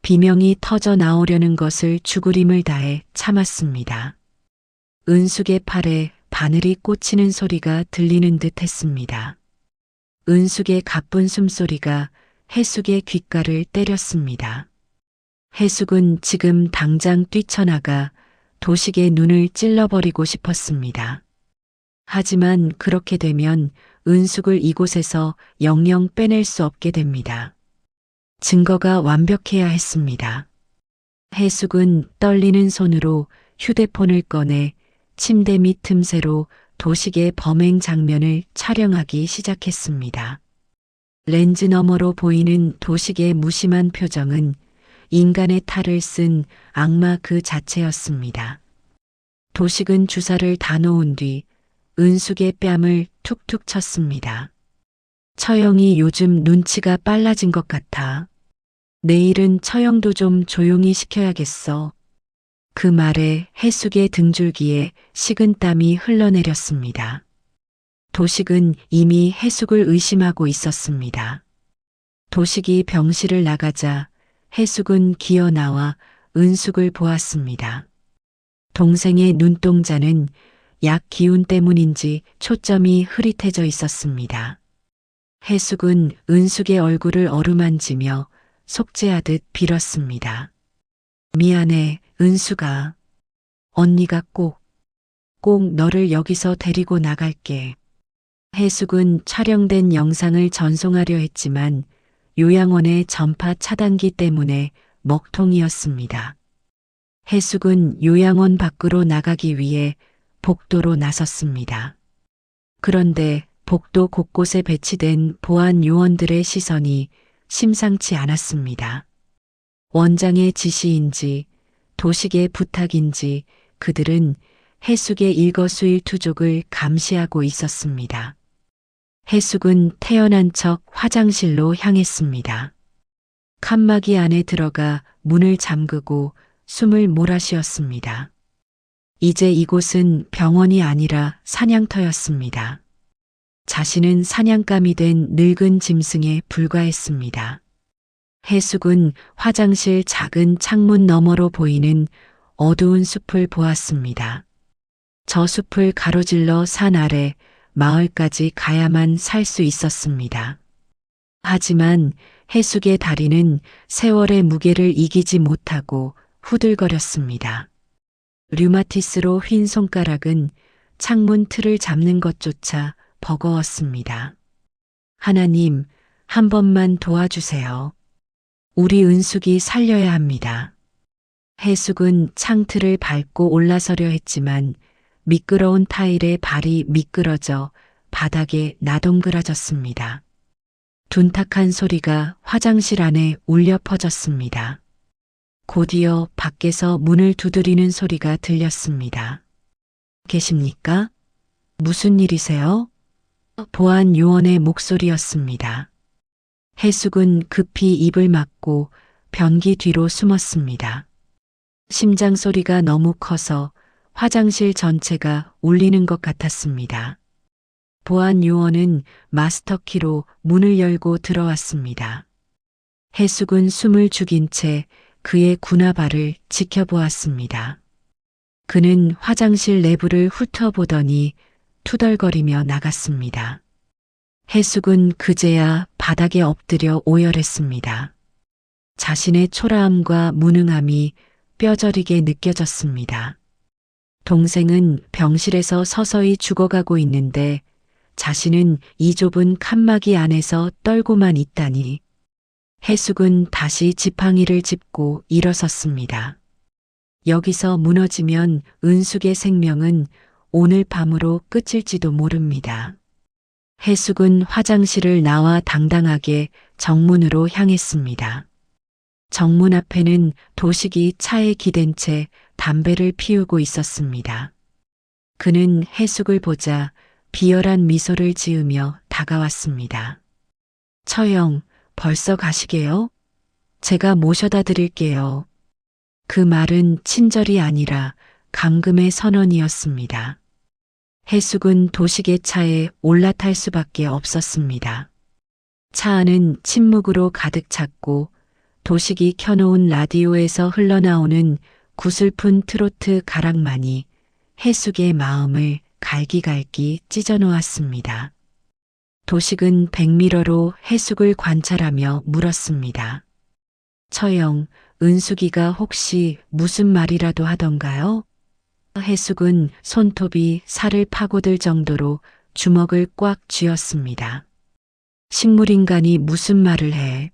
비명이 터져 나오려는 것을 죽으림을 다해 참았습니다. 은숙의 팔에 바늘이 꽂히는 소리가 들리는 듯 했습니다. 은숙의 가쁜 숨소리가 해숙의 귓가를 때렸습니다. 해숙은 지금 당장 뛰쳐나가 도식의 눈을 찔러버리고 싶었습니다. 하지만 그렇게 되면 은숙을 이곳에서 영영 빼낼 수 없게 됩니다. 증거가 완벽해야 했습니다. 해숙은 떨리는 손으로 휴대폰을 꺼내 침대 밑 틈새로 도식의 범행 장면을 촬영하기 시작했습니다. 렌즈 너머로 보이는 도식의 무심한 표정은 인간의 탈을 쓴 악마 그 자체였습니다. 도식은 주사를 다 놓은 뒤 은숙의 뺨을 툭툭 쳤습니다. 처형이 요즘 눈치가 빨라진 것 같아. 내일은 처형도 좀 조용히 시켜야겠어. 그 말에 해숙의 등줄기에 식은땀이 흘러내렸습니다. 도식은 이미 해숙을 의심하고 있었습니다. 도식이 병실을 나가자 해숙은 기어 나와 은숙을 보았습니다. 동생의 눈동자는 약 기운 때문인지 초점이 흐릿해져 있었습니다. 해숙은 은숙의 얼굴을 어루만지며 속죄하듯 빌었습니다. 미안해, 은숙아. 언니가 꼭 너를 여기서 데리고 나갈게. 해숙은 촬영된 영상을 전송하려 했지만 요양원의 전파 차단기 때문에 먹통이었습니다. 해숙은 요양원 밖으로 나가기 위해 복도로 나섰습니다. 그런데 복도 곳곳에 배치된 보안 요원들의 시선이 심상치 않았습니다. 원장의 지시인지 도식의 부탁인지 그들은 해숙의 일거수일투족을 감시하고 있었습니다. 해숙은 태연한 척 화장실로 향했습니다. 칸막이 안에 들어가 문을 잠그고 숨을 몰아쉬었습니다. 이제 이곳은 병원이 아니라 사냥터였습니다. 자신은 사냥감이 된 늙은 짐승에 불과했습니다. 해숙은 화장실 작은 창문 너머로 보이는 어두운 숲을 보았습니다. 저 숲을 가로질러 산 아래 마을까지 가야만 살 수 있었습니다. 하지만 해숙의 다리는 세월의 무게를 이기지 못하고 후들거렸습니다. 류마티스로 휜 손가락은 창문 틀을 잡는 것조차 버거웠습니다. 하나님, 한 번만 도와주세요. 우리 은숙이 살려야 합니다. 해숙은 창틀을 밟고 올라서려 했지만 미끄러운 타일에 발이 미끄러져 바닥에 나동그라졌습니다. 둔탁한 소리가 화장실 안에 울려 퍼졌습니다. 곧이어 밖에서 문을 두드리는 소리가 들렸습니다. 계십니까? 무슨 일이세요? 보안 요원의 목소리였습니다. 해숙은 급히 입을 막고 변기 뒤로 숨었습니다. 심장 소리가 너무 커서 화장실 전체가 울리는 것 같았습니다. 보안 요원은 마스터키로 문을 열고 들어왔습니다. 해숙은 숨을 죽인 채 그의 군화발을 지켜보았습니다. 그는 화장실 내부를 훑어보더니 투덜거리며 나갔습니다. 해숙은 그제야 바닥에 엎드려 오열했습니다. 자신의 초라함과 무능함이 뼈저리게 느껴졌습니다. 동생은 병실에서 서서히 죽어가고 있는데 자신은 이 좁은 칸막이 안에서 떨고만 있다니. 해숙은 다시 지팡이를 짚고 일어섰습니다. 여기서 무너지면 은숙의 생명은 오늘 밤으로 끝일지도 모릅니다. 해숙은 화장실을 나와 당당하게 정문으로 향했습니다. 정문 앞에는 도식이 차에 기댄 채 담배를 피우고 있었습니다. 그는 해숙을 보자 비열한 미소를 지으며 다가왔습니다. 처형, 벌써 가시게요? 제가 모셔다 드릴게요. 그 말은 친절이 아니라 감금의 선언이었습니다. 해숙은 도식의 차에 올라탈 수밖에 없었습니다. 차 안은 침묵으로 가득 찼고 도식이 켜놓은 라디오에서 흘러나오는 구슬픈 트로트 가락만이 해숙의 마음을 갈기갈기 찢어놓았습니다. 도식은 백미러로 해숙을 관찰하며 물었습니다. 처형, 은숙이가 혹시 무슨 말이라도 하던가요? 해숙은 손톱이 살을 파고들 정도로 주먹을 꽉 쥐었습니다. 식물인간이 무슨 말을 해?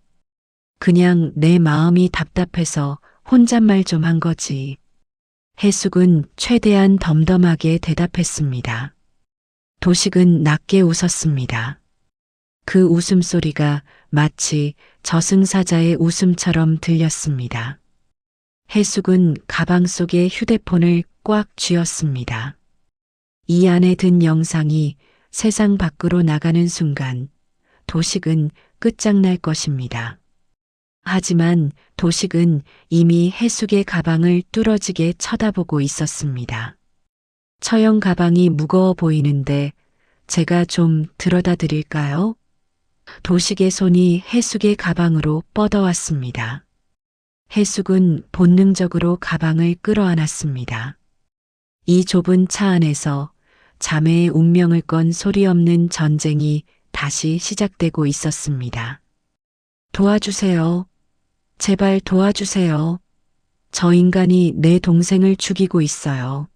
그냥 내 마음이 답답해서 혼잣말 좀 한 거지. 해숙은 최대한 덤덤하게 대답했습니다. 도식은 낮게 웃었습니다. 그 웃음소리가 마치 저승사자의 웃음처럼 들렸습니다. 해숙은 가방 속에 휴대폰을 꽉 쥐었습니다. 이 안에 든 영상이 세상 밖으로 나가는 순간 도식은 끝장날 것입니다. 하지만 도식은 이미 해숙의 가방을 뚫어지게 쳐다보고 있었습니다. 처형 가방이 무거워 보이는데 제가 좀 들어다 드릴까요? 도식의 손이 해숙의 가방으로 뻗어왔습니다. 해숙은 본능적으로 가방을 끌어안았습니다. 이 좁은 차 안에서 자매의 운명을 건 소리 없는 전쟁이 다시 시작되고 있었습니다. 도와주세요. 제발 도와주세요. 저 인간이 내 동생을 죽이고 있어요.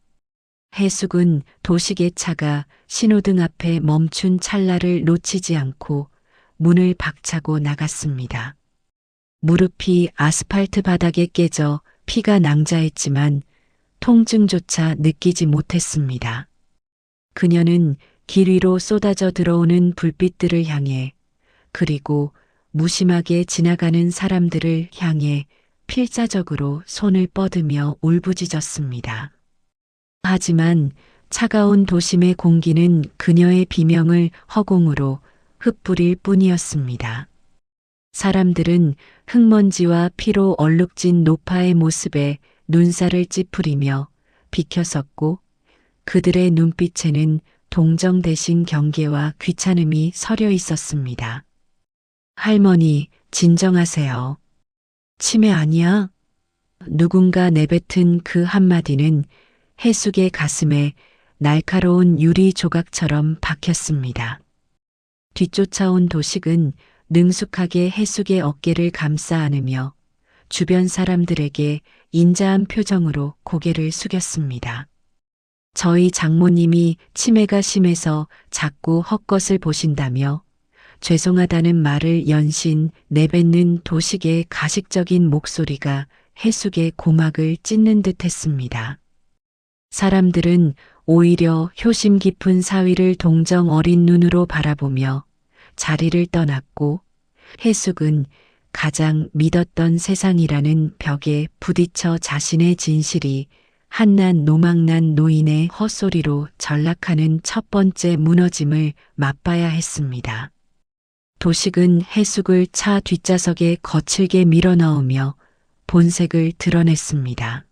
해숙은 도식의 차가 신호등 앞에 멈춘 찰나를 놓치지 않고 문을 박차고 나갔습니다. 무릎이 아스팔트 바닥에 깨져 피가 낭자했지만 통증조차 느끼지 못했습니다. 그녀는 길 위로 쏟아져 들어오는 불빛들을 향해 그리고 무심하게 지나가는 사람들을 향해 필사적으로 손을 뻗으며 울부짖었습니다. 하지만 차가운 도심의 공기는 그녀의 비명을 허공으로 흩뿌릴 뿐이었습니다. 사람들은 흙먼지와 피로 얼룩진 노파의 모습에 눈살을 찌푸리며 비켜섰고 그들의 눈빛에는 동정 대신 경계와 귀찮음이 서려 있었습니다. 할머니, 진정하세요. 치매 아니야? 누군가 내뱉은 그 한마디는 해숙의 가슴에 날카로운 유리 조각처럼 박혔습니다. 뒤쫓아온 도식은 능숙하게 해숙의 어깨를 감싸 안으며 주변 사람들에게 인자한 표정으로 고개를 숙였습니다. 저희 장모님이 치매가 심해서 자꾸 헛것을 보신다며 죄송하다는 말을 연신 내뱉는 도식의 가식적인 목소리가 해숙의 고막을 찢는 듯 했습니다. 사람들은 오히려 효심 깊은 사위를 동정 어린 눈으로 바라보며 자리를 떠났고 해숙은 가장 믿었던 세상이라는 벽에 부딪혀 자신의 진실이 한낱 노망난 노인의 헛소리로 전락하는 첫 번째 무너짐을 맛봐야 했습니다. 도식은 해숙을 차 뒷좌석에 거칠게 밀어넣으며 본색을 드러냈습니다.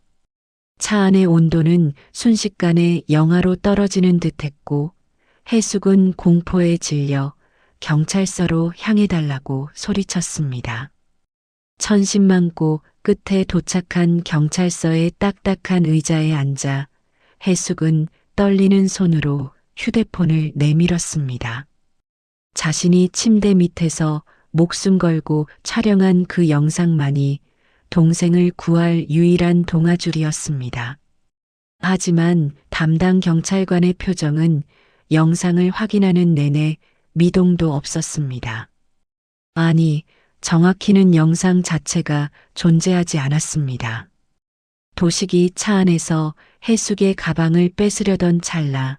차 안의 온도는 순식간에 영하로 떨어지는 듯했고 해숙은 공포에 질려 경찰서로 향해달라고 소리쳤습니다. 천신만고 끝에 도착한 경찰서의 딱딱한 의자에 앉아 해숙은 떨리는 손으로 휴대폰을 내밀었습니다. 자신이 침대 밑에서 목숨 걸고 촬영한 그 영상만이 동생을 구할 유일한 동아줄이었습니다. 하지만 담당 경찰관의 표정은 영상을 확인하는 내내 미동도 없었습니다. 아니, 정확히는 영상 자체가 존재하지 않았습니다. 도식이 차 안에서 해숙의 가방을 뺏으려던 찰나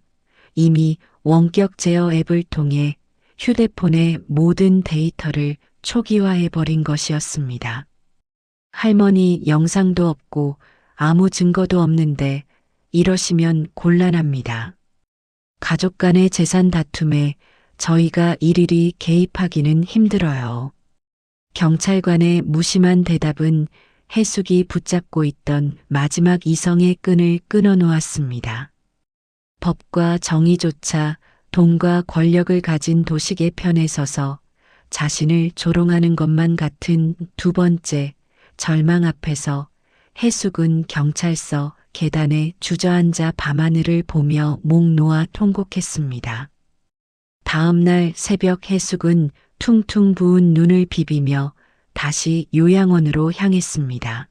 이미 원격 제어 앱을 통해 휴대폰의 모든 데이터를 초기화해버린 것이었습니다. 할머니 영상도 없고 아무 증거도 없는데 이러시면 곤란합니다. 가족 간의 재산 다툼에 저희가 일일이 개입하기는 힘들어요. 경찰관의 무심한 대답은 해숙이 붙잡고 있던 마지막 이성의 끈을 끊어놓았습니다. 법과 정의조차 돈과 권력을 가진 도식의 편에 서서 자신을 조롱하는 것만 같은 두 번째 절망 앞에서 해숙은 경찰서 계단에 주저앉아 밤하늘을 보며 목 놓아 통곡했습니다. 다음 날 새벽 해숙은 퉁퉁 부은 눈을 비비며 다시 요양원으로 향했습니다.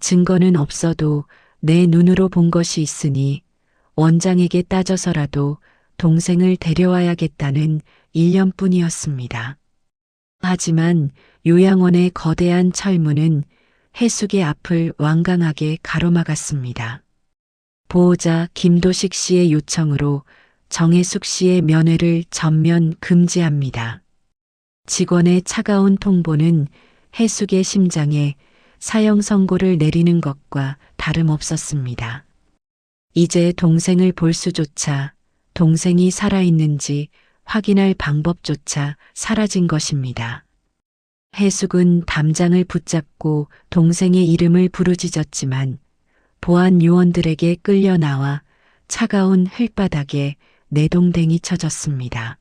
증거는 없어도 내 눈으로 본 것이 있으니 원장에게 따져서라도 동생을 데려와야겠다는 일념뿐이었습니다. 하지만 요양원의 거대한 철문은 해숙의 앞을 완강하게 가로막았습니다. 보호자 김도식 씨의 요청으로 정혜숙 씨의 면회를 전면 금지합니다. 직원의 차가운 통보는 해숙의 심장에 사형 선고를 내리는 것과 다름없었습니다. 이제 동생을 볼 수조차, 동생이 살아있는지 확인할 방법조차 사라진 것입니다. 해숙은 담장을 붙잡고 동생의 이름을 부르짖었지만 보안 요원들에게 끌려 나와 차가운 흙바닥에 내동댕이 쳐졌습니다.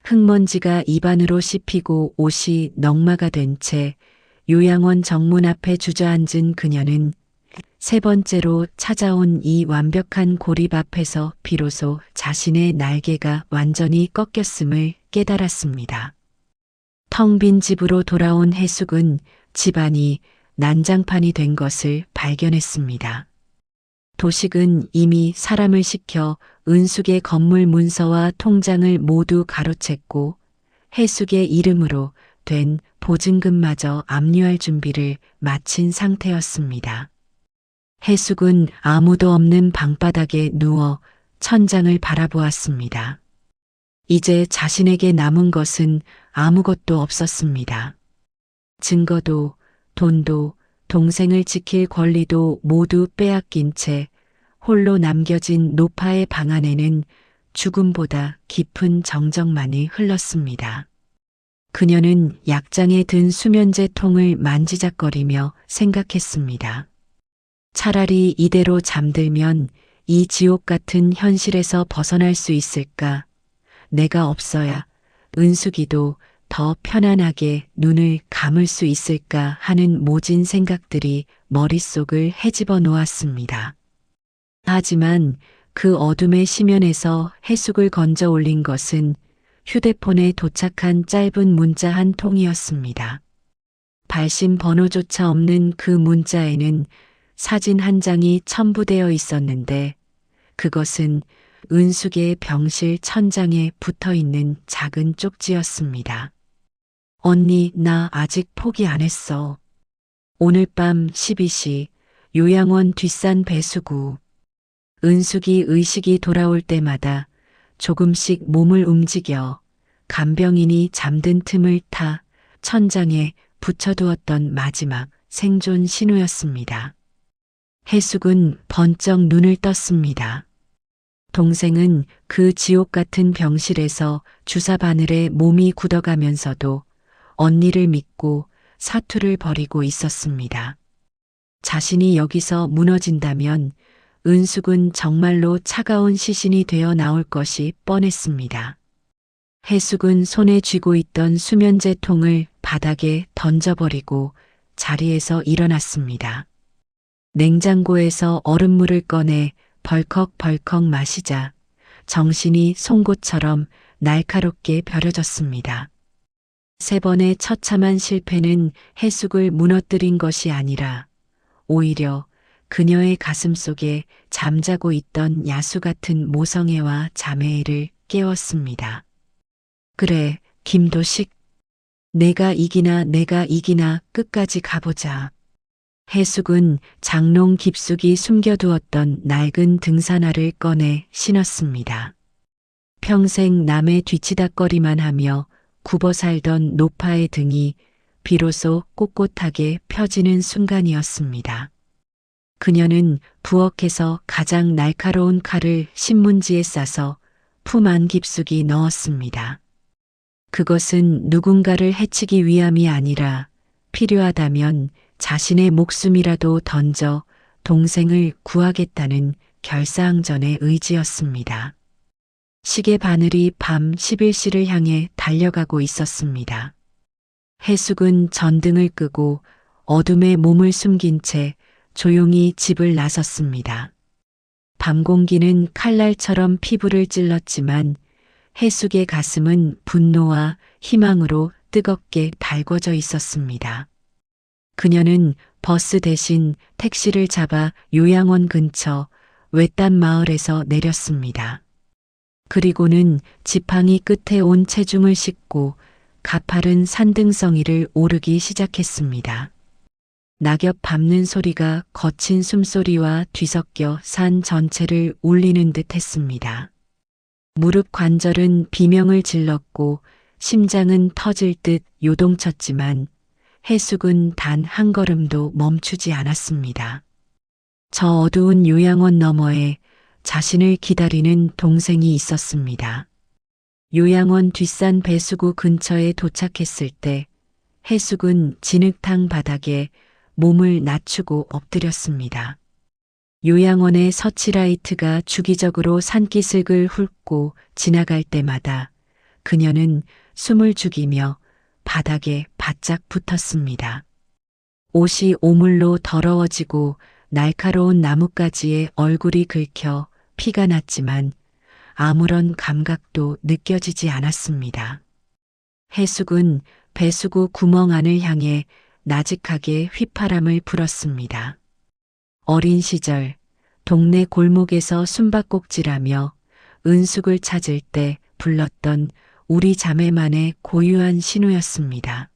흙먼지가 입안으로 씹히고 옷이 넝마가 된 채 요양원 정문 앞에 주저앉은 그녀는 세 번째로 찾아온 이 완벽한 고립 앞에서 비로소 자신의 날개가 완전히 꺾였음을 깨달았습니다. 텅 빈 집으로 돌아온 해숙은 집안이 난장판이 된 것을 발견했습니다. 도식은 이미 사람을 시켜 은숙의 건물 문서와 통장을 모두 가로챘고 해숙의 이름으로 된 보증금마저 압류할 준비를 마친 상태였습니다. 해숙은 아무도 없는 방바닥에 누워 천장을 바라보았습니다. 이제 자신에게 남은 것은 아무것도 없었습니다. 증거도, 돈도, 동생을 지킬 권리도 모두 빼앗긴 채 홀로 남겨진 노파의 방 안에는 죽음보다 깊은 정적만이 흘렀습니다. 그녀는 약장에 든 수면제 통을 만지작거리며 생각했습니다. 차라리 이대로 잠들면 이 지옥 같은 현실에서 벗어날 수 있을까? 내가 없어야 은숙이도 더 편안하게 눈을 감을 수 있을까 하는 모진 생각들이 머릿속을 헤집어 놓았습니다. 하지만 그 어둠의 심연에서 해숙을 건져 올린 것은 휴대폰에 도착한 짧은 문자 한 통이었습니다. 발신 번호조차 없는 그 문자에는 사진 한 장이 첨부되어 있었는데 그것은 은숙의 병실 천장에 붙어 있는 작은 쪽지였습니다. 언니, 나 아직 포기 안 했어. 오늘 밤 12시 요양원 뒷산 배수구. 은숙이 의식이 돌아올 때마다 조금씩 몸을 움직여 간병인이 잠든 틈을 타 천장에 붙여두었던 마지막 생존 신호였습니다. 해숙은 번쩍 눈을 떴습니다. 동생은 그 지옥 같은 병실에서 주사 바늘에 몸이 굳어가면서도 언니를 믿고 사투를 벌이고 있었습니다. 자신이 여기서 무너진다면 은숙은 정말로 차가운 시신이 되어 나올 것이 뻔했습니다. 해숙은 손에 쥐고 있던 수면제 통을 바닥에 던져버리고 자리에서 일어났습니다. 냉장고에서 얼음물을 꺼내 벌컥벌컥 마시자 정신이 송곳처럼 날카롭게 벼려졌습니다. 세 번의 처참한 실패는 해숙을 무너뜨린 것이 아니라 오히려 그녀의 가슴 속에 잠자고 있던 야수 같은 모성애와 자매애를 깨웠습니다. 그래, 김도식. 내가 이기나 끝까지 가보자. 해숙은 장롱 깊숙이 숨겨두었던 낡은 등산화를 꺼내 신었습니다. 평생 남의 뒤치다꺼리만 하며 굽어 살던 노파의 등이 비로소 꼿꼿하게 펴지는 순간이었습니다. 그녀는 부엌에서 가장 날카로운 칼을 신문지에 싸서 품 안 깊숙이 넣었습니다. 그것은 누군가를 해치기 위함이 아니라 필요하다면 자신의 목숨이라도 던져 동생을 구하겠다는 결사항전의 의지였습니다. 시계 바늘이 밤 11시를 향해 달려가고 있었습니다. 해숙은 전등을 끄고 어둠에 몸을 숨긴 채 조용히 집을 나섰습니다. 밤 공기는 칼날처럼 피부를 찔렀지만 해숙의 가슴은 분노와 희망으로 뜨겁게 달궈져 있었습니다. 그녀는 버스 대신 택시를 잡아 요양원 근처 외딴 마을에서 내렸습니다. 그리고는 지팡이 끝에 온 체중을 싣고 가파른 산등성이를 오르기 시작했습니다. 낙엽 밟는 소리가 거친 숨소리와 뒤섞여 산 전체를 울리는 듯 했습니다. 무릎 관절은 비명을 질렀고 심장은 터질 듯 요동쳤지만 해숙은 단 한 걸음도 멈추지 않았습니다. 저 어두운 요양원 너머에 자신을 기다리는 동생이 있었습니다. 요양원 뒷산 배수구 근처에 도착했을 때 해숙은 진흙탕 바닥에 몸을 낮추고 엎드렸습니다. 요양원의 서치라이트가 주기적으로 산기슭을 훑고 지나갈 때마다 그녀는 숨을 죽이며 바닥에 바짝 붙었습니다. 옷이 오물로 더러워지고 날카로운 나뭇가지에 얼굴이 긁혀 피가 났지만 아무런 감각도 느껴지지 않았습니다. 해숙은 배수구 구멍 안을 향해 나직하게 휘파람을 불었습니다. 어린 시절 동네 골목에서 숨바꼭질하며 은숙을 찾을 때 불렀던 우리 자매만의 고유한 신호였습니다.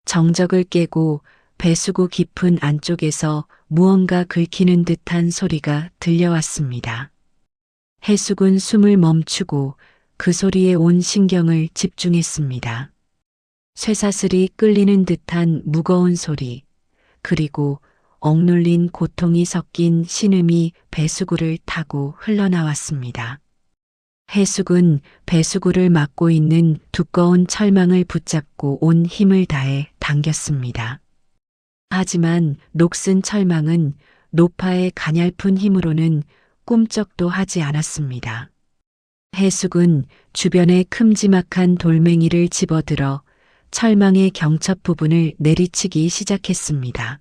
정적을 깨고 배수구 깊은 안쪽에서 무언가 긁히는 듯한 소리가 들려왔습니다. 해숙은 숨을 멈추고 그 소리에 온 신경을 집중했습니다. 쇠사슬이 끌리는 듯한 무거운 소리, 그리고 억눌린 고통이 섞인 신음이 배수구를 타고 흘러나왔습니다. 해숙은 배수구를 막고 있는 두꺼운 철망을 붙잡고 온 힘을 다해 당겼습니다. 하지만 녹슨 철망은 노파의 가냘픈 힘으로는 꿈쩍도 하지 않았습니다. 해숙은 주변의 큼지막한 돌멩이를 집어들어 철망의 경첩 부분을 내리치기 시작했습니다.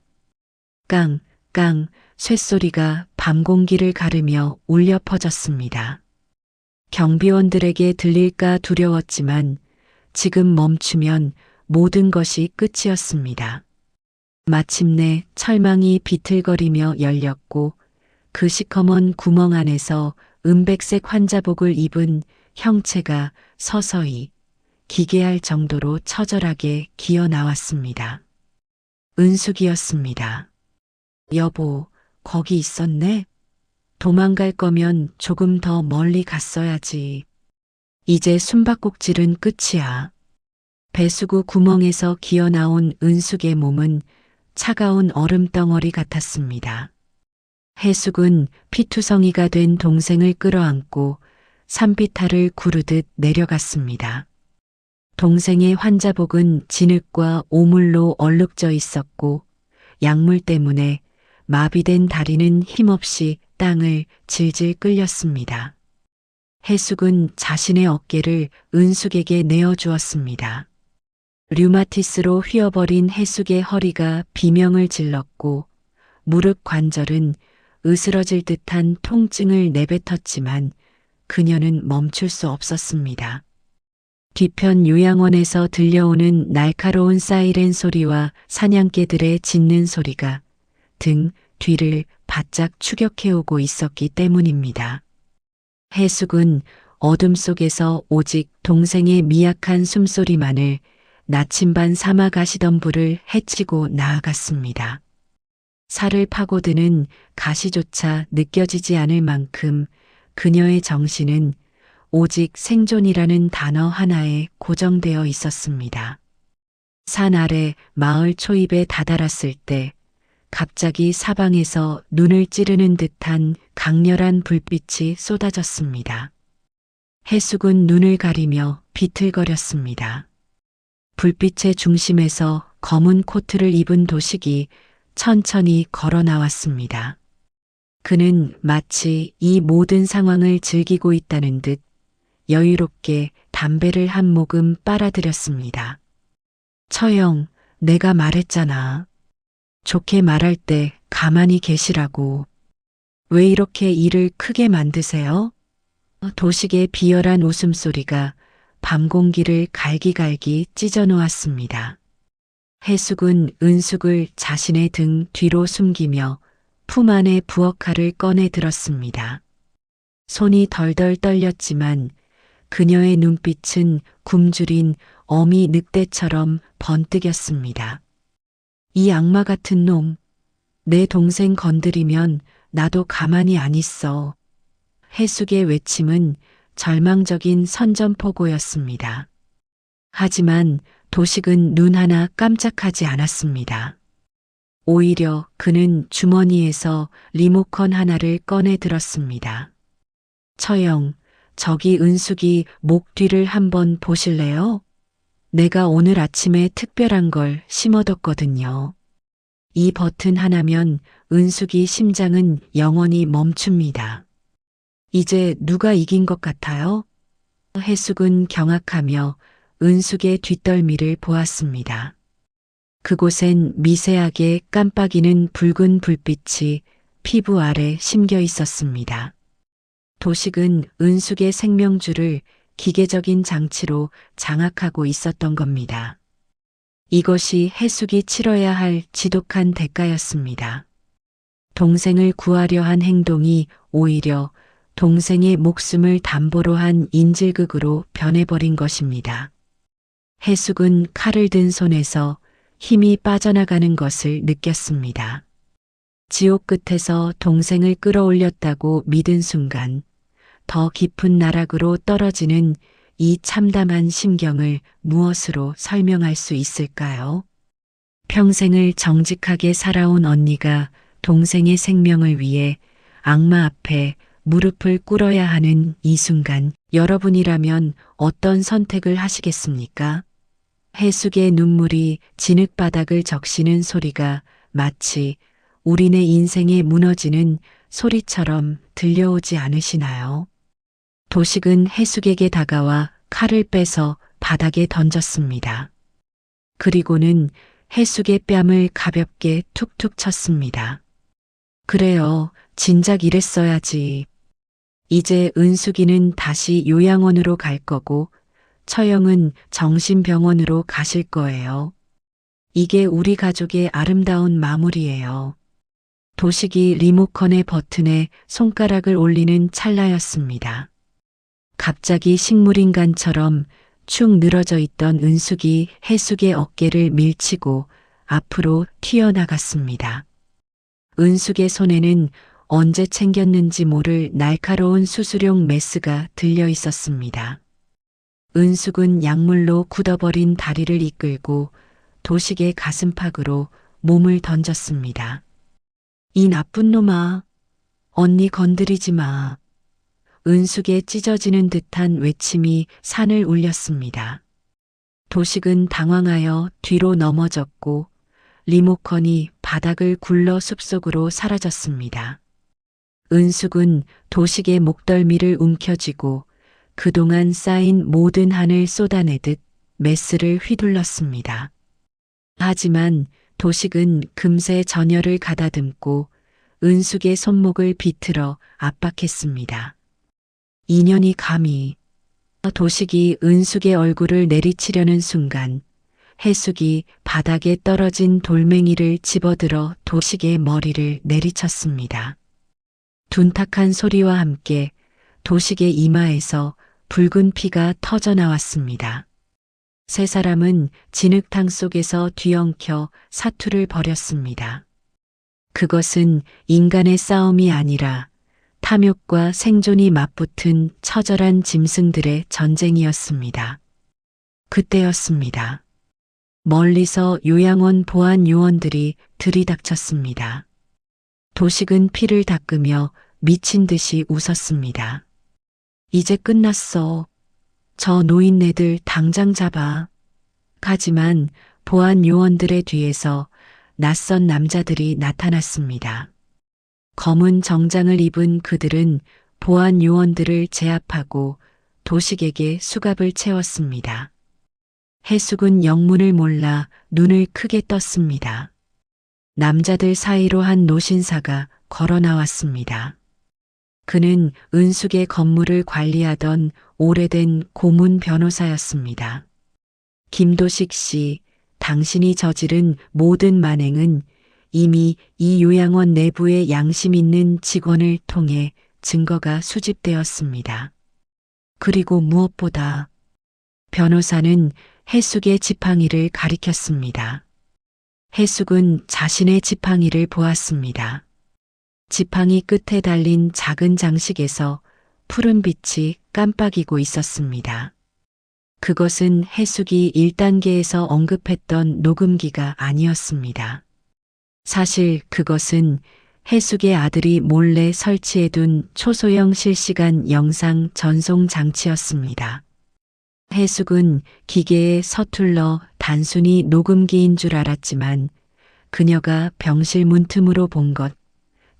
깡, 깡, 쇳소리가 밤 공기를 가르며 울려 퍼졌습니다. 경비원들에게 들릴까 두려웠지만 지금 멈추면 모든 것이 끝이었습니다. 마침내 철망이 비틀거리며 열렸고 그 시커먼 구멍 안에서 은백색 환자복을 입은 형체가 서서히 기괴할 정도로 처절하게 기어 나왔습니다. 은숙이었습니다. 여보, 거기 있었네? 도망갈 거면 조금 더 멀리 갔어야지. 이제 숨바꼭질은 끝이야. 배수구 구멍에서 기어 나온 은숙의 몸은 차가운 얼음덩어리 같았습니다. 해숙은 피투성이가 된 동생을 끌어안고 산비탈을 구르듯 내려갔습니다. 동생의 환자복은 진흙과 오물로 얼룩져 있었고 약물 때문에 마비된 다리는 힘없이 땅을 질질 끌렸습니다. 해숙은 자신의 어깨를 은숙에게 내어주었습니다. 류마티스로 휘어버린 해숙의 허리가 비명을 질렀고 무릎 관절은 으스러질 듯한 통증을 내뱉었지만 그녀는 멈출 수 없었습니다. 뒤편 요양원에서 들려오는 날카로운 사이렌 소리와 사냥개들의 짖는 소리가 등 뒤를 바짝 추격해오고 있었기 때문입니다. 해숙은 어둠 속에서 오직 동생의 미약한 숨소리만을 나침반 삼아 가시던 불을 헤치고 나아갔습니다. 살을 파고드는 가시조차 느껴지지 않을 만큼 그녀의 정신은 오직 생존이라는 단어 하나에 고정되어 있었습니다. 산 아래 마을 초입에 다다랐을 때 갑자기 사방에서 눈을 찌르는 듯한 강렬한 불빛이 쏟아졌습니다. 해숙은 눈을 가리며 비틀거렸습니다. 불빛의 중심에서 검은 코트를 입은 도식이 천천히 걸어 나왔습니다. 그는 마치 이 모든 상황을 즐기고 있다는 듯 여유롭게 담배를 한 모금 빨아들였습니다. 처형, 내가 말했잖아. 좋게 말할 때 가만히 계시라고. 왜 이렇게 일을 크게 만드세요? 도식의 비열한 웃음소리가 밤 공기를 갈기갈기 찢어놓았습니다. 해숙은 은숙을 자신의 등 뒤로 숨기며 품 안에 부엌칼을 꺼내 들었습니다. 손이 덜덜 떨렸지만 그녀의 눈빛은 굶주린 어미 늑대처럼 번뜩였습니다. 이 악마 같은 놈, 내 동생 건드리면 나도 가만히 안 있어. 해숙의 외침은 절망적인 선전포고였습니다. 하지만 도식은 눈 하나 깜짝하지 않았습니다. 오히려 그는 주머니에서 리모컨 하나를 꺼내 들었습니다. 처형, 저기 은숙이 목 뒤를 한번 보실래요? 내가 오늘 아침에 특별한 걸 심어뒀거든요. 이 버튼 하나면 은숙이 심장은 영원히 멈춥니다. 이제 누가 이긴 것 같아요? 해숙은 경악하며 은숙의 뒷덜미를 보았습니다. 그곳엔 미세하게 깜빡이는 붉은 불빛이 피부 아래 심겨 있었습니다. 도식은 은숙의 생명줄을 기계적인 장치로 장악하고 있었던 겁니다. 이것이 해숙이 치러야 할 지독한 대가였습니다. 동생을 구하려 한 행동이 오히려 동생의 목숨을 담보로 한 인질극으로 변해버린 것입니다. 해숙은 칼을 든 손에서 힘이 빠져나가는 것을 느꼈습니다. 지옥 끝에서 동생을 끌어올렸다고 믿은 순간 더 깊은 나락으로 떨어지는 이 참담한 심경을 무엇으로 설명할 수 있을까요? 평생을 정직하게 살아온 언니가 동생의 생명을 위해 악마 앞에 무릎을 꿇어야 하는 이 순간, 여러분이라면 어떤 선택을 하시겠습니까? 해숙의 눈물이 진흙바닥을 적시는 소리가 마치 우리네 인생에 무너지는 소리처럼 들려오지 않으시나요? 도식은 해숙에게 다가와 칼을 빼서 바닥에 던졌습니다. 그리고는 해숙의 뺨을 가볍게 툭툭 쳤습니다. 그래요, 진작 이랬어야지. 이제 은숙이는 다시 요양원으로 갈 거고 처형은 정신병원으로 가실 거예요. 이게 우리 가족의 아름다운 마무리예요. 도식이 리모컨의 버튼에 손가락을 올리는 찰나였습니다. 갑자기 식물인간처럼 축 늘어져 있던 은숙이 해숙의 어깨를 밀치고 앞으로 튀어나갔습니다. 은숙의 손에는 언제 챙겼는지 모를 날카로운 수술용 메스가 들려 있었습니다. 은숙은 약물로 굳어버린 다리를 이끌고 도식의 가슴팍으로 몸을 던졌습니다. 이 나쁜 놈아, 언니 건드리지 마. 은숙의 찢어지는 듯한 외침이 산을 울렸습니다. 도식은 당황하여 뒤로 넘어졌고 리모컨이 바닥을 굴러 숲속으로 사라졌습니다. 은숙은 도식의 목덜미를 움켜쥐고 그동안 쌓인 모든 한을 쏟아내듯 메스를 휘둘렀습니다. 하지만 도식은 금세 전열을 가다듬고 은숙의 손목을 비틀어 압박했습니다. 인연이 감히. 도식이 은숙의 얼굴을 내리치려는 순간 해숙이 바닥에 떨어진 돌멩이를 집어들어 도식의 머리를 내리쳤습니다. 둔탁한 소리와 함께 도식의 이마에서 붉은 피가 터져 나왔습니다. 세 사람은 진흙탕 속에서 뒤엉켜 사투를 벌였습니다. 그것은 인간의 싸움이 아니라 탐욕과 생존이 맞붙은 처절한 짐승들의 전쟁이었습니다. 그때였습니다. 멀리서 요양원 보안 요원들이 들이닥쳤습니다. 도식은 피를 닦으며 미친 듯이 웃었습니다. 이제 끝났어. 저 노인네들 당장 잡아. 하지만 보안 요원들의 뒤에서 낯선 남자들이 나타났습니다. 검은 정장을 입은 그들은 보안 요원들을 제압하고 도식에게 수갑을 채웠습니다. 해숙은 영문을 몰라 눈을 크게 떴습니다. 남자들 사이로 한 노신사가 걸어 나왔습니다. 그는 은숙의 건물을 관리하던 오래된 고문 변호사였습니다. 김도식 씨, 당신이 저지른 모든 만행은 이미 이 요양원 내부의 양심 있는 직원을 통해 증거가 수집되었습니다. 그리고 무엇보다 변호사는 해숙의 지팡이를 가리켰습니다. 해숙은 자신의 지팡이를 보았습니다. 지팡이 끝에 달린 작은 장식에서 푸른 빛이 깜빡이고 있었습니다. 그것은 해숙이 1단계에서 언급했던 녹음기가 아니었습니다. 사실 그것은 해숙의 아들이 몰래 설치해둔 초소형 실시간 영상 전송 장치였습니다. 해숙은 기계에 서툴러 단순히 녹음기인 줄 알았지만 그녀가 병실 문틈으로 본 것,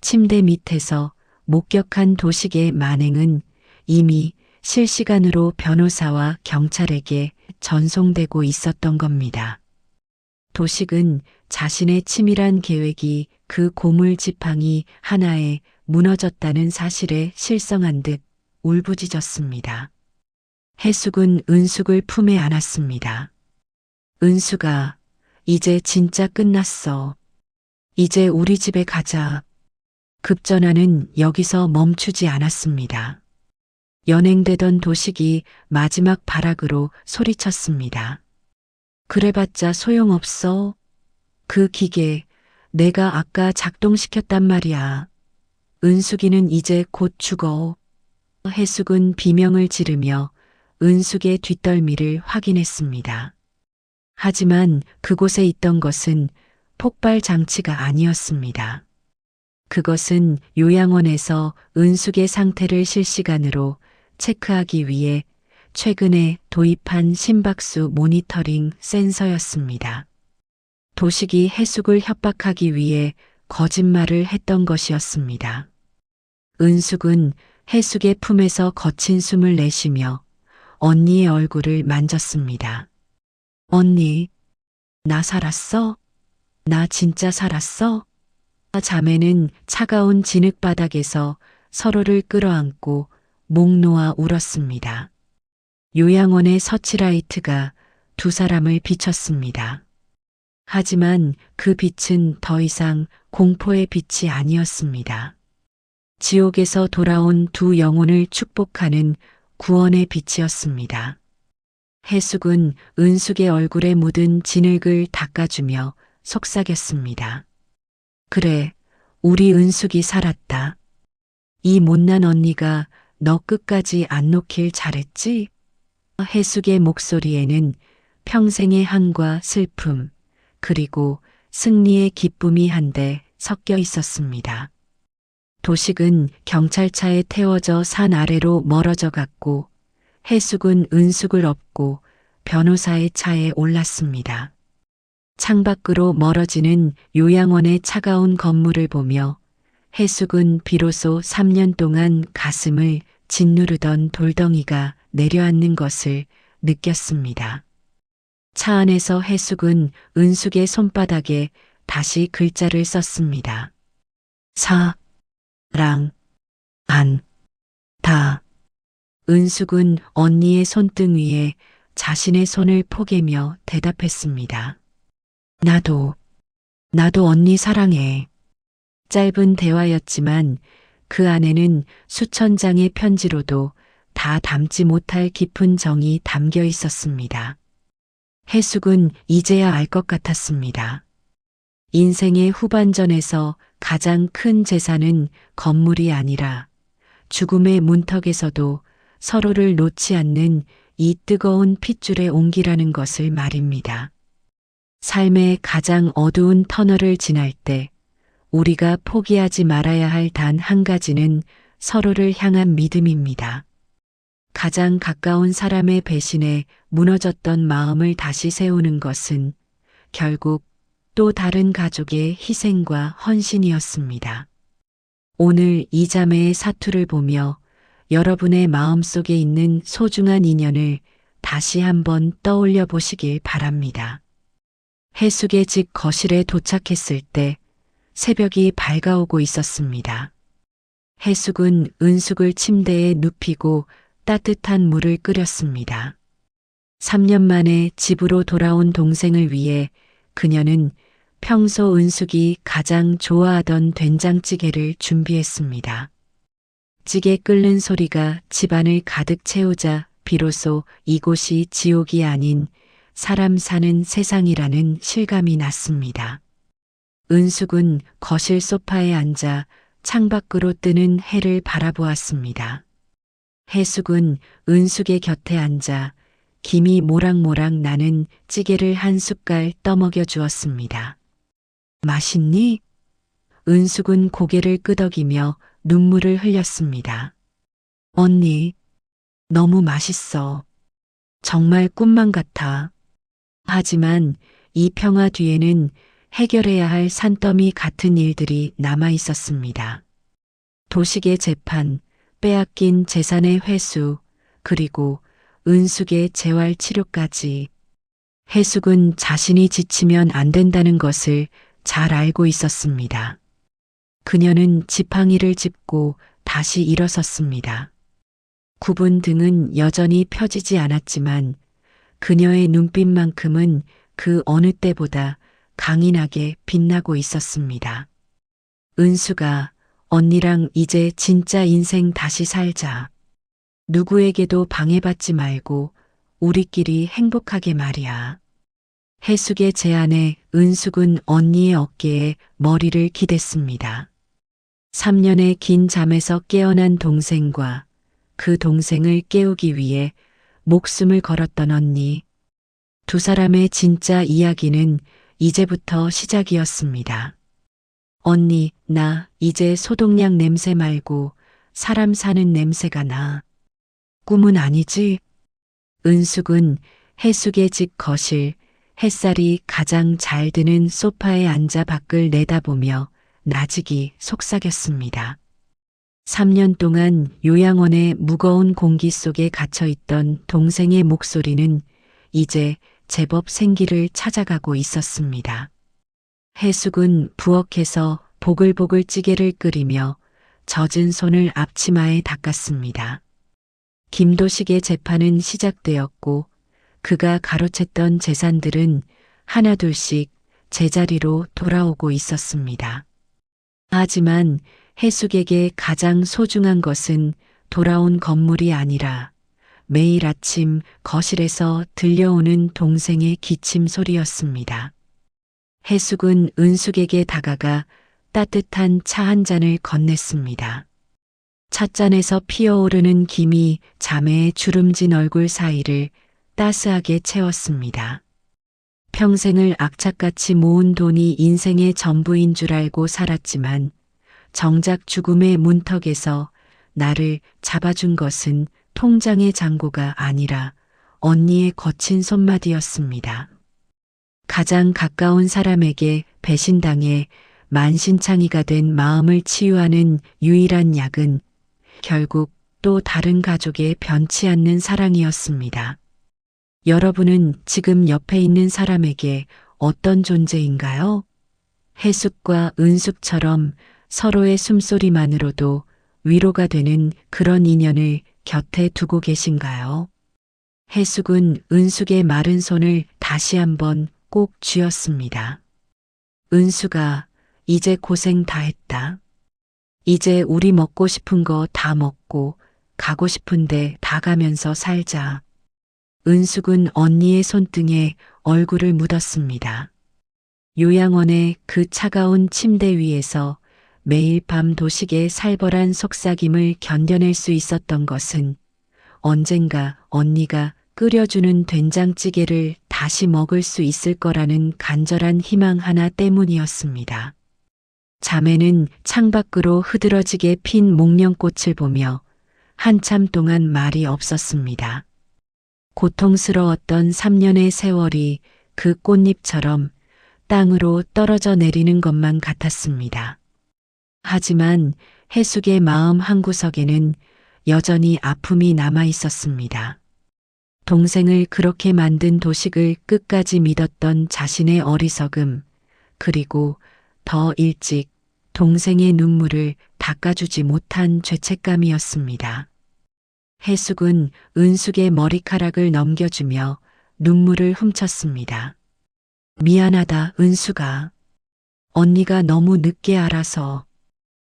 침대 밑에서 목격한 도식의 만행은 이미 실시간으로 변호사와 경찰에게 전송되고 있었던 겁니다. 도식은 자신의 치밀한 계획이 그 고물 지팡이 하나에 무너졌다는 사실에 실성한 듯 울부짖었습니다. 해숙은 은숙을 품에 안았습니다. 은숙아, 이제 진짜 끝났어. 이제 우리 집에 가자. 급전화는 여기서 멈추지 않았습니다. 연행되던 도식이 마지막 발악으로 소리쳤습니다. 그래봤자 소용없어. 그 기계 내가 아까 작동시켰단 말이야. 은숙이는 이제 곧 죽어. 해숙은 비명을 지르며 은숙의 뒷덜미를 확인했습니다. 하지만 그곳에 있던 것은 폭발 장치가 아니었습니다. 그것은 요양원에서 은숙의 상태를 실시간으로 체크하기 위해 최근에 도입한 심박수 모니터링 센서였습니다. 도식이 해숙을 협박하기 위해 거짓말을 했던 것이었습니다. 은숙은 해숙의 품에서 거친 숨을 내쉬며 언니의 얼굴을 만졌습니다. 언니, 나 살았어? 나 진짜 살았어? 자매는 차가운 진흙바닥에서 서로를 끌어안고 목 놓아 울었습니다. 요양원의 서치라이트가 두 사람을 비췄습니다. 하지만 그 빛은 더 이상 공포의 빛이 아니었습니다. 지옥에서 돌아온 두 영혼을 축복하는 구원의 빛이었습니다. 해숙은 은숙의 얼굴에 묻은 진흙을 닦아주며 속삭였습니다. 그래, 우리 은숙이 살았다. 이 못난 언니가 너 끝까지 안 놓길 잘했지? 해숙의 목소리에는 평생의 한과 슬픔, 그리고 승리의 기쁨이 한데 섞여 있었습니다. 도식은 경찰차에 태워져 산 아래로 멀어져 갔고 해숙은 은숙을 업고 변호사의 차에 올랐습니다. 창밖으로 멀어지는 요양원의 차가운 건물을 보며 해숙은 비로소 3년 동안 가슴을 짓누르던 돌덩이가 내려앉는 것을 느꼈습니다. 차 안에서 해숙은 은숙의 손바닥에 다시 글자를 썼습니다. 다. 은숙은 언니의 손등 위에 자신의 손을 포개며 대답했습니다. 나도 언니 사랑해. 짧은 대화였지만 그 안에는 수천 장의 편지로도 다 담지 못할 깊은 정이 담겨 있었습니다. 해숙은 이제야 알 것 같았습니다. 인생의 후반전에서 가장 큰 재산은 건물이 아니라 죽음의 문턱에서도 서로를 놓지 않는 이 뜨거운 핏줄의 온기라는 것을 말입니다. 삶의 가장 어두운 터널을 지날 때 우리가 포기하지 말아야 할 단 한 가지는 서로를 향한 믿음입니다. 가장 가까운 사람의 배신에 무너졌던 마음을 다시 세우는 것은 결국 또 다른 가족의 희생과 헌신이었습니다. 오늘 이 자매의 사투를 보며 여러분의 마음속에 있는 소중한 인연을 다시 한번 떠올려 보시길 바랍니다. 해숙의 집 거실에 도착했을 때 새벽이 밝아오고 있었습니다. 해숙은 은숙을 침대에 눕히고 따뜻한 물을 끓였습니다. 3년 만에 집으로 돌아온 동생을 위해 그녀는 평소 은숙이 가장 좋아하던 된장찌개를 준비했습니다. 찌개 끓는 소리가 집안을 가득 채우자 비로소 이곳이 지옥이 아닌 사람 사는 세상이라는 실감이 났습니다. 은숙은 거실 소파에 앉아 창밖으로 뜨는 해를 바라보았습니다. 해숙은 은숙의 곁에 앉아 김이 모락모락 나는 찌개를 한 숟갈 떠먹여 주었습니다. 맛있니? 은숙은 고개를 끄덕이며 눈물을 흘렸습니다. 언니, 너무 맛있어. 정말 꿈만 같아. 하지만 이 평화 뒤에는 해결해야 할 산더미 같은 일들이 남아 있었습니다. 도식의 재판, 빼앗긴 재산의 회수, 그리고 은숙의 재활 치료까지. 해숙은 자신이 지치면 안 된다는 것을 잘 알고 있었습니다. 그녀는 지팡이를 짚고 다시 일어섰습니다. 굽은 등은 여전히 펴지지 않았지만 그녀의 눈빛만큼은 그 어느 때보다 강인하게 빛나고 있었습니다. 은수가, 언니랑 이제 진짜 인생 다시 살자. 누구에게도 방해받지 말고 우리끼리 행복하게 말이야. 해숙의 제안에 은숙은 언니의 어깨에 머리를 기댔습니다. 3년의 긴 잠에서 깨어난 동생과 그 동생을 깨우기 위해 목숨을 걸었던 언니. 두 사람의 진짜 이야기는 이제부터 시작이었습니다. 언니, 나 이제 소독약 냄새 말고 사람 사는 냄새가 나. 꿈은 아니지? 은숙은 해숙의 집 거실, 햇살이 가장 잘 드는 소파에 앉아 밖을 내다보며 나직이 속삭였습니다. 3년 동안 요양원의 무거운 공기 속에 갇혀있던 동생의 목소리는 이제 제법 생기를 찾아가고 있었습니다. 해숙은 부엌에서 보글보글 찌개를 끓이며 젖은 손을 앞치마에 닦았습니다. 김도식의 재판은 시작되었고 그가 가로챘던 재산들은 하나둘씩 제자리로 돌아오고 있었습니다. 하지만 해숙에게 가장 소중한 것은 돌아온 건물이 아니라 매일 아침 거실에서 들려오는 동생의 기침 소리였습니다. 해숙은 은숙에게 다가가 따뜻한 차 한 잔을 건넸습니다. 찻잔에서 피어오르는 김이 자매의 주름진 얼굴 사이를 따스하게 채웠습니다. 평생을 악착같이 모은 돈이 인생의 전부인 줄 알고 살았지만 정작 죽음의 문턱에서 나를 잡아준 것은 통장의 잔고가 아니라 언니의 거친 손맛이었습니다. 가장 가까운 사람에게 배신당해 만신창이가 된 마음을 치유하는 유일한 약은 결국 또 다른 가족의 변치 않는 사랑이었습니다. 여러분은 지금 옆에 있는 사람에게 어떤 존재인가요? 해숙과 은숙처럼 서로의 숨소리만으로도 위로가 되는 그런 인연을 곁에 두고 계신가요? 해숙은 은숙의 마른 손을 다시 한번 꼭 쥐었습니다. 은숙아, 이제 고생 다 했다. 이제 우리 먹고 싶은 거 다 먹고 가고 싶은데 다 가면서 살자. 은숙은 언니의 손등에 얼굴을 묻었습니다. 요양원의 그 차가운 침대 위에서 매일 밤 도식의 살벌한 속삭임을 견뎌낼 수 있었던 것은 언젠가 언니가 끓여주는 된장찌개를 다시 먹을 수 있을 거라는 간절한 희망 하나 때문이었습니다. 자매는 창밖으로 흐드러지게 핀 목련꽃을 보며 한참 동안 말이 없었습니다. 고통스러웠던 3년의 세월이 그 꽃잎처럼 땅으로 떨어져 내리는 것만 같았습니다. 하지만 해숙의 마음 한구석에는 여전히 아픔이 남아 있었습니다. 동생을 그렇게 만든 도식을 끝까지 믿었던 자신의 어리석음, 그리고 더 일찍 동생의 눈물을 닦아주지 못한 죄책감이었습니다. 해숙은 은숙의 머리카락을 넘겨주며 눈물을 훔쳤습니다. 미안하다, 은숙아. 언니가 너무 늦게 알아서.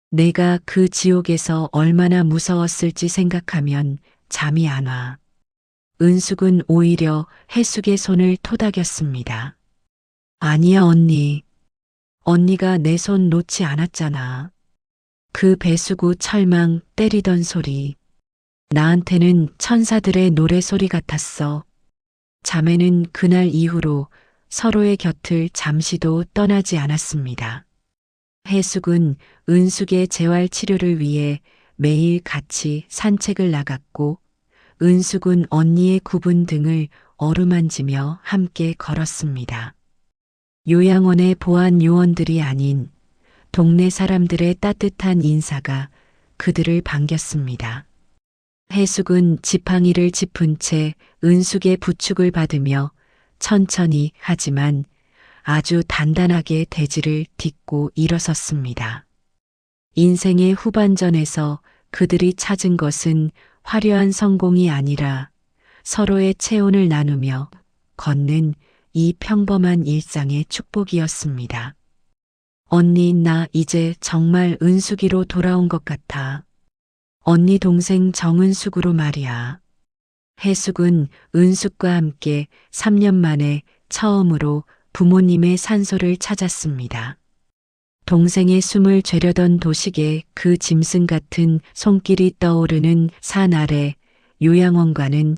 내가 그 지옥에서 얼마나 무서웠을지 생각하면 잠이 안 와. 은숙은 오히려 해숙의 손을 토닥였습니다. 아니야, 언니. 언니가 내 손 놓지 않았잖아. 그 배수구 철망 때리던 소리. 나한테는 천사들의 노래소리 같았어. 자매는 그날 이후로 서로의 곁을 잠시도 떠나지 않았습니다. 해숙은 은숙의 재활 치료를 위해 매일 같이 산책을 나갔고 은숙은 언니의 굽은 등을 어루만지며 함께 걸었습니다. 요양원의 보안 요원들이 아닌 동네 사람들의 따뜻한 인사가 그들을 반겼습니다. 해숙은 지팡이를 짚은 채 은숙의 부축을 받으며 천천히 하지만 아주 단단하게 대지를 딛고 일어섰습니다. 인생의 후반전에서 그들이 찾은 것은 화려한 성공이 아니라 서로의 체온을 나누며 걷는 이 평범한 일상의 축복이었습니다. 언니, 나 이제 정말 은숙이로 돌아온 것 같아. 언니 동생 정은숙으로 말이야. 해숙은 은숙과 함께 3년 만에 처음으로 부모님의 산소를 찾았습니다. 동생의 숨을 죄려던 도식에 그 짐승 같은 손길이 떠오르는 산 아래 요양원과는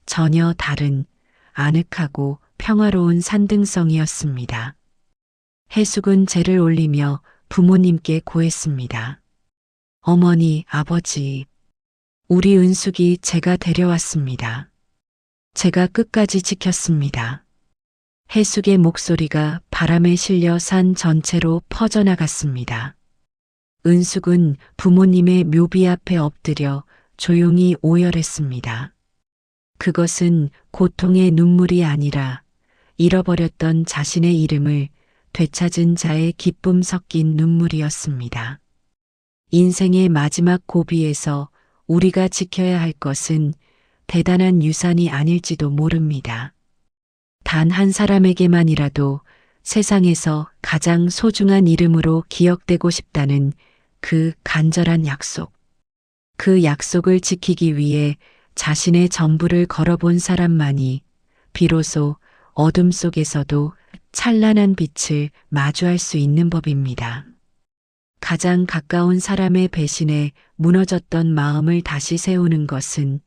전혀 다른 아늑하고 평화로운 산등성이었습니다. 해숙은 제를 올리며 부모님께 고했습니다. 어머니, 아버지, 우리 은숙이 제가 데려왔습니다. 제가 끝까지 지켰습니다. 해숙의 목소리가 바람에 실려 산 전체로 퍼져나갔습니다. 은숙은 부모님의 묘비 앞에 엎드려 조용히 오열했습니다. 그것은 고통의 눈물이 아니라 잃어버렸던 자신의 이름을 되찾은 자의 기쁨 섞인 눈물이었습니다. 인생의 마지막 고비에서 우리가 지켜야 할 것은 대단한 유산이 아닐지도 모릅니다. 단 한 사람에게만이라도 세상에서 가장 소중한 이름으로 기억되고 싶다는 그 간절한 약속. 그 약속을 지키기 위해 자신의 전부를 걸어본 사람만이 비로소 어둠 속에서도 찬란한 빛을 마주할 수 있는 법입니다. 가장 가까운 사람의 배신에 무너졌던 마음을 다시 세우는 것은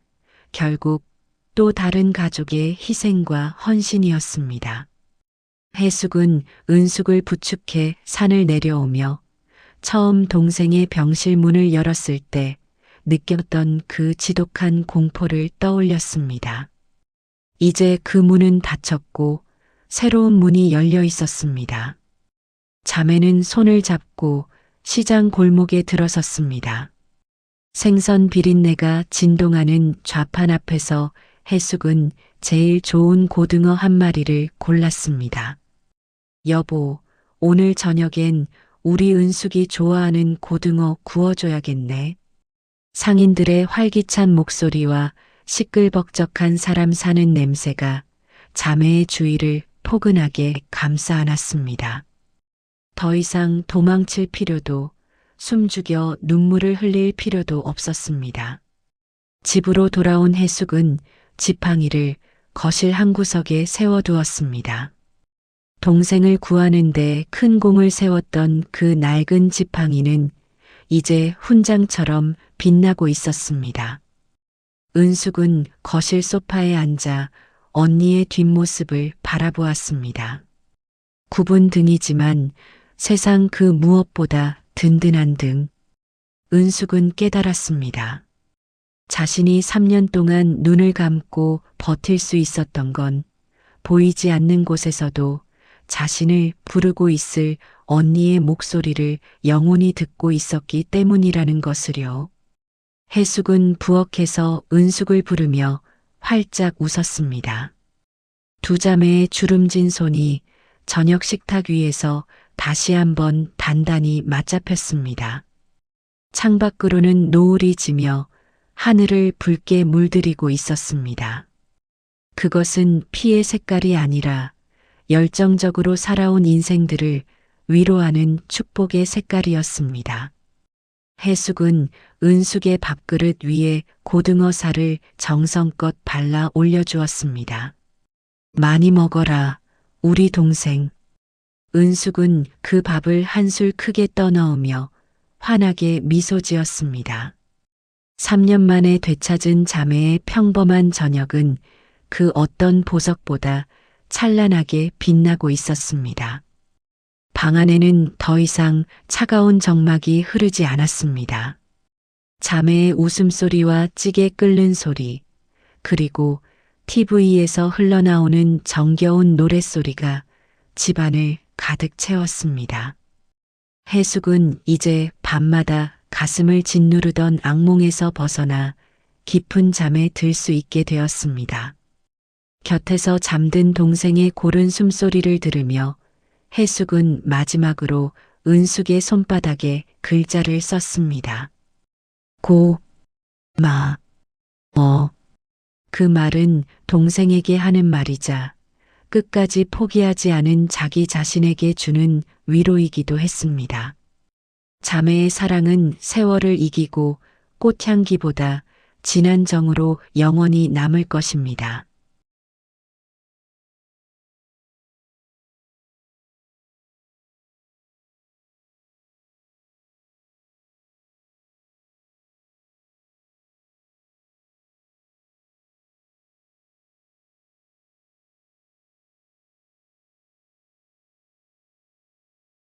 결국 또 다른 가족의 희생과 헌신이었습니다. 해숙은 은숙을 부축해 산을 내려오며 처음 동생의 병실 문을 열었을 때 느꼈던 그 지독한 공포를 떠올렸습니다. 이제 그 문은 닫혔고 새로운 문이 열려 있었습니다. 자매는 손을 잡고 시장 골목에 들어섰습니다. 생선 비린내가 진동하는 좌판 앞에서 해숙은 제일 좋은 고등어 한 마리를 골랐습니다. 여보, 오늘 저녁엔 우리 은숙이 좋아하는 고등어 구워줘야겠네. 상인들의 활기찬 목소리와 시끌벅적한 사람 사는 냄새가 자매의 주위를 포근하게 감싸 안았습니다. 더 이상 도망칠 필요도 숨죽여 눈물을 흘릴 필요도 없었습니다. 집으로 돌아온 해숙은 지팡이를 거실 한 구석에 세워두었습니다. 동생을 구하는데 큰 공을 세웠던 그 낡은 지팡이는 이제 훈장처럼 빛나고 있었습니다. 은숙은 거실 소파에 앉아 언니의 뒷모습을 바라보았습니다. 굽은 등이지만 세상 그 무엇보다 든든한 등. 은숙은 깨달았습니다. 자신이 3년 동안 눈을 감고 버틸 수 있었던 건 보이지 않는 곳에서도 자신을 부르고 있을 언니의 목소리를 영원히 듣고 있었기 때문이라는 것을요. 해숙은 부엌에서 은숙을 부르며 활짝 웃었습니다. 두 자매의 주름진 손이 저녁 식탁 위에서 다시 한번 단단히 맞잡혔습니다. 창밖으로는 노을이 지며 하늘을 붉게 물들이고 있었습니다. 그것은 피의 색깔이 아니라 열정적으로 살아온 인생들을 위로하는 축복의 색깔이었습니다. 해숙은 은숙의 밥그릇 위에 고등어살을 정성껏 발라 올려주었습니다. 많이 먹어라, 우리 동생. 은숙은 그 밥을 한술 크게 떠넣으며 환하게 미소 지었습니다. 3년 만에 되찾은 자매의 평범한 저녁은 그 어떤 보석보다 찬란하게 빛나고 있었습니다. 방 안에는 더 이상 차가운 정막이 흐르지 않았습니다. 자매의 웃음소리와 찌개 끓는 소리, 그리고 TV에서 흘러나오는 정겨운 노랫소리가 집안을 가득 채웠습니다. 해숙은 이제 밤마다 가슴을 짓누르던 악몽에서 벗어나 깊은 잠에 들 수 있게 되었습니다. 곁에서 잠든 동생의 고른 숨소리를 들으며 해숙은 마지막으로 은숙의 손바닥에 글자를 썼습니다. 고, 마, 어. 그 말은 동생에게 하는 말이자 끝까지 포기하지 않은 자기 자신에게 주는 위로이기도 했습니다. 자매의 사랑은 세월을 이기고 꽃향기보다 진한 정으로 영원히 남을 것입니다.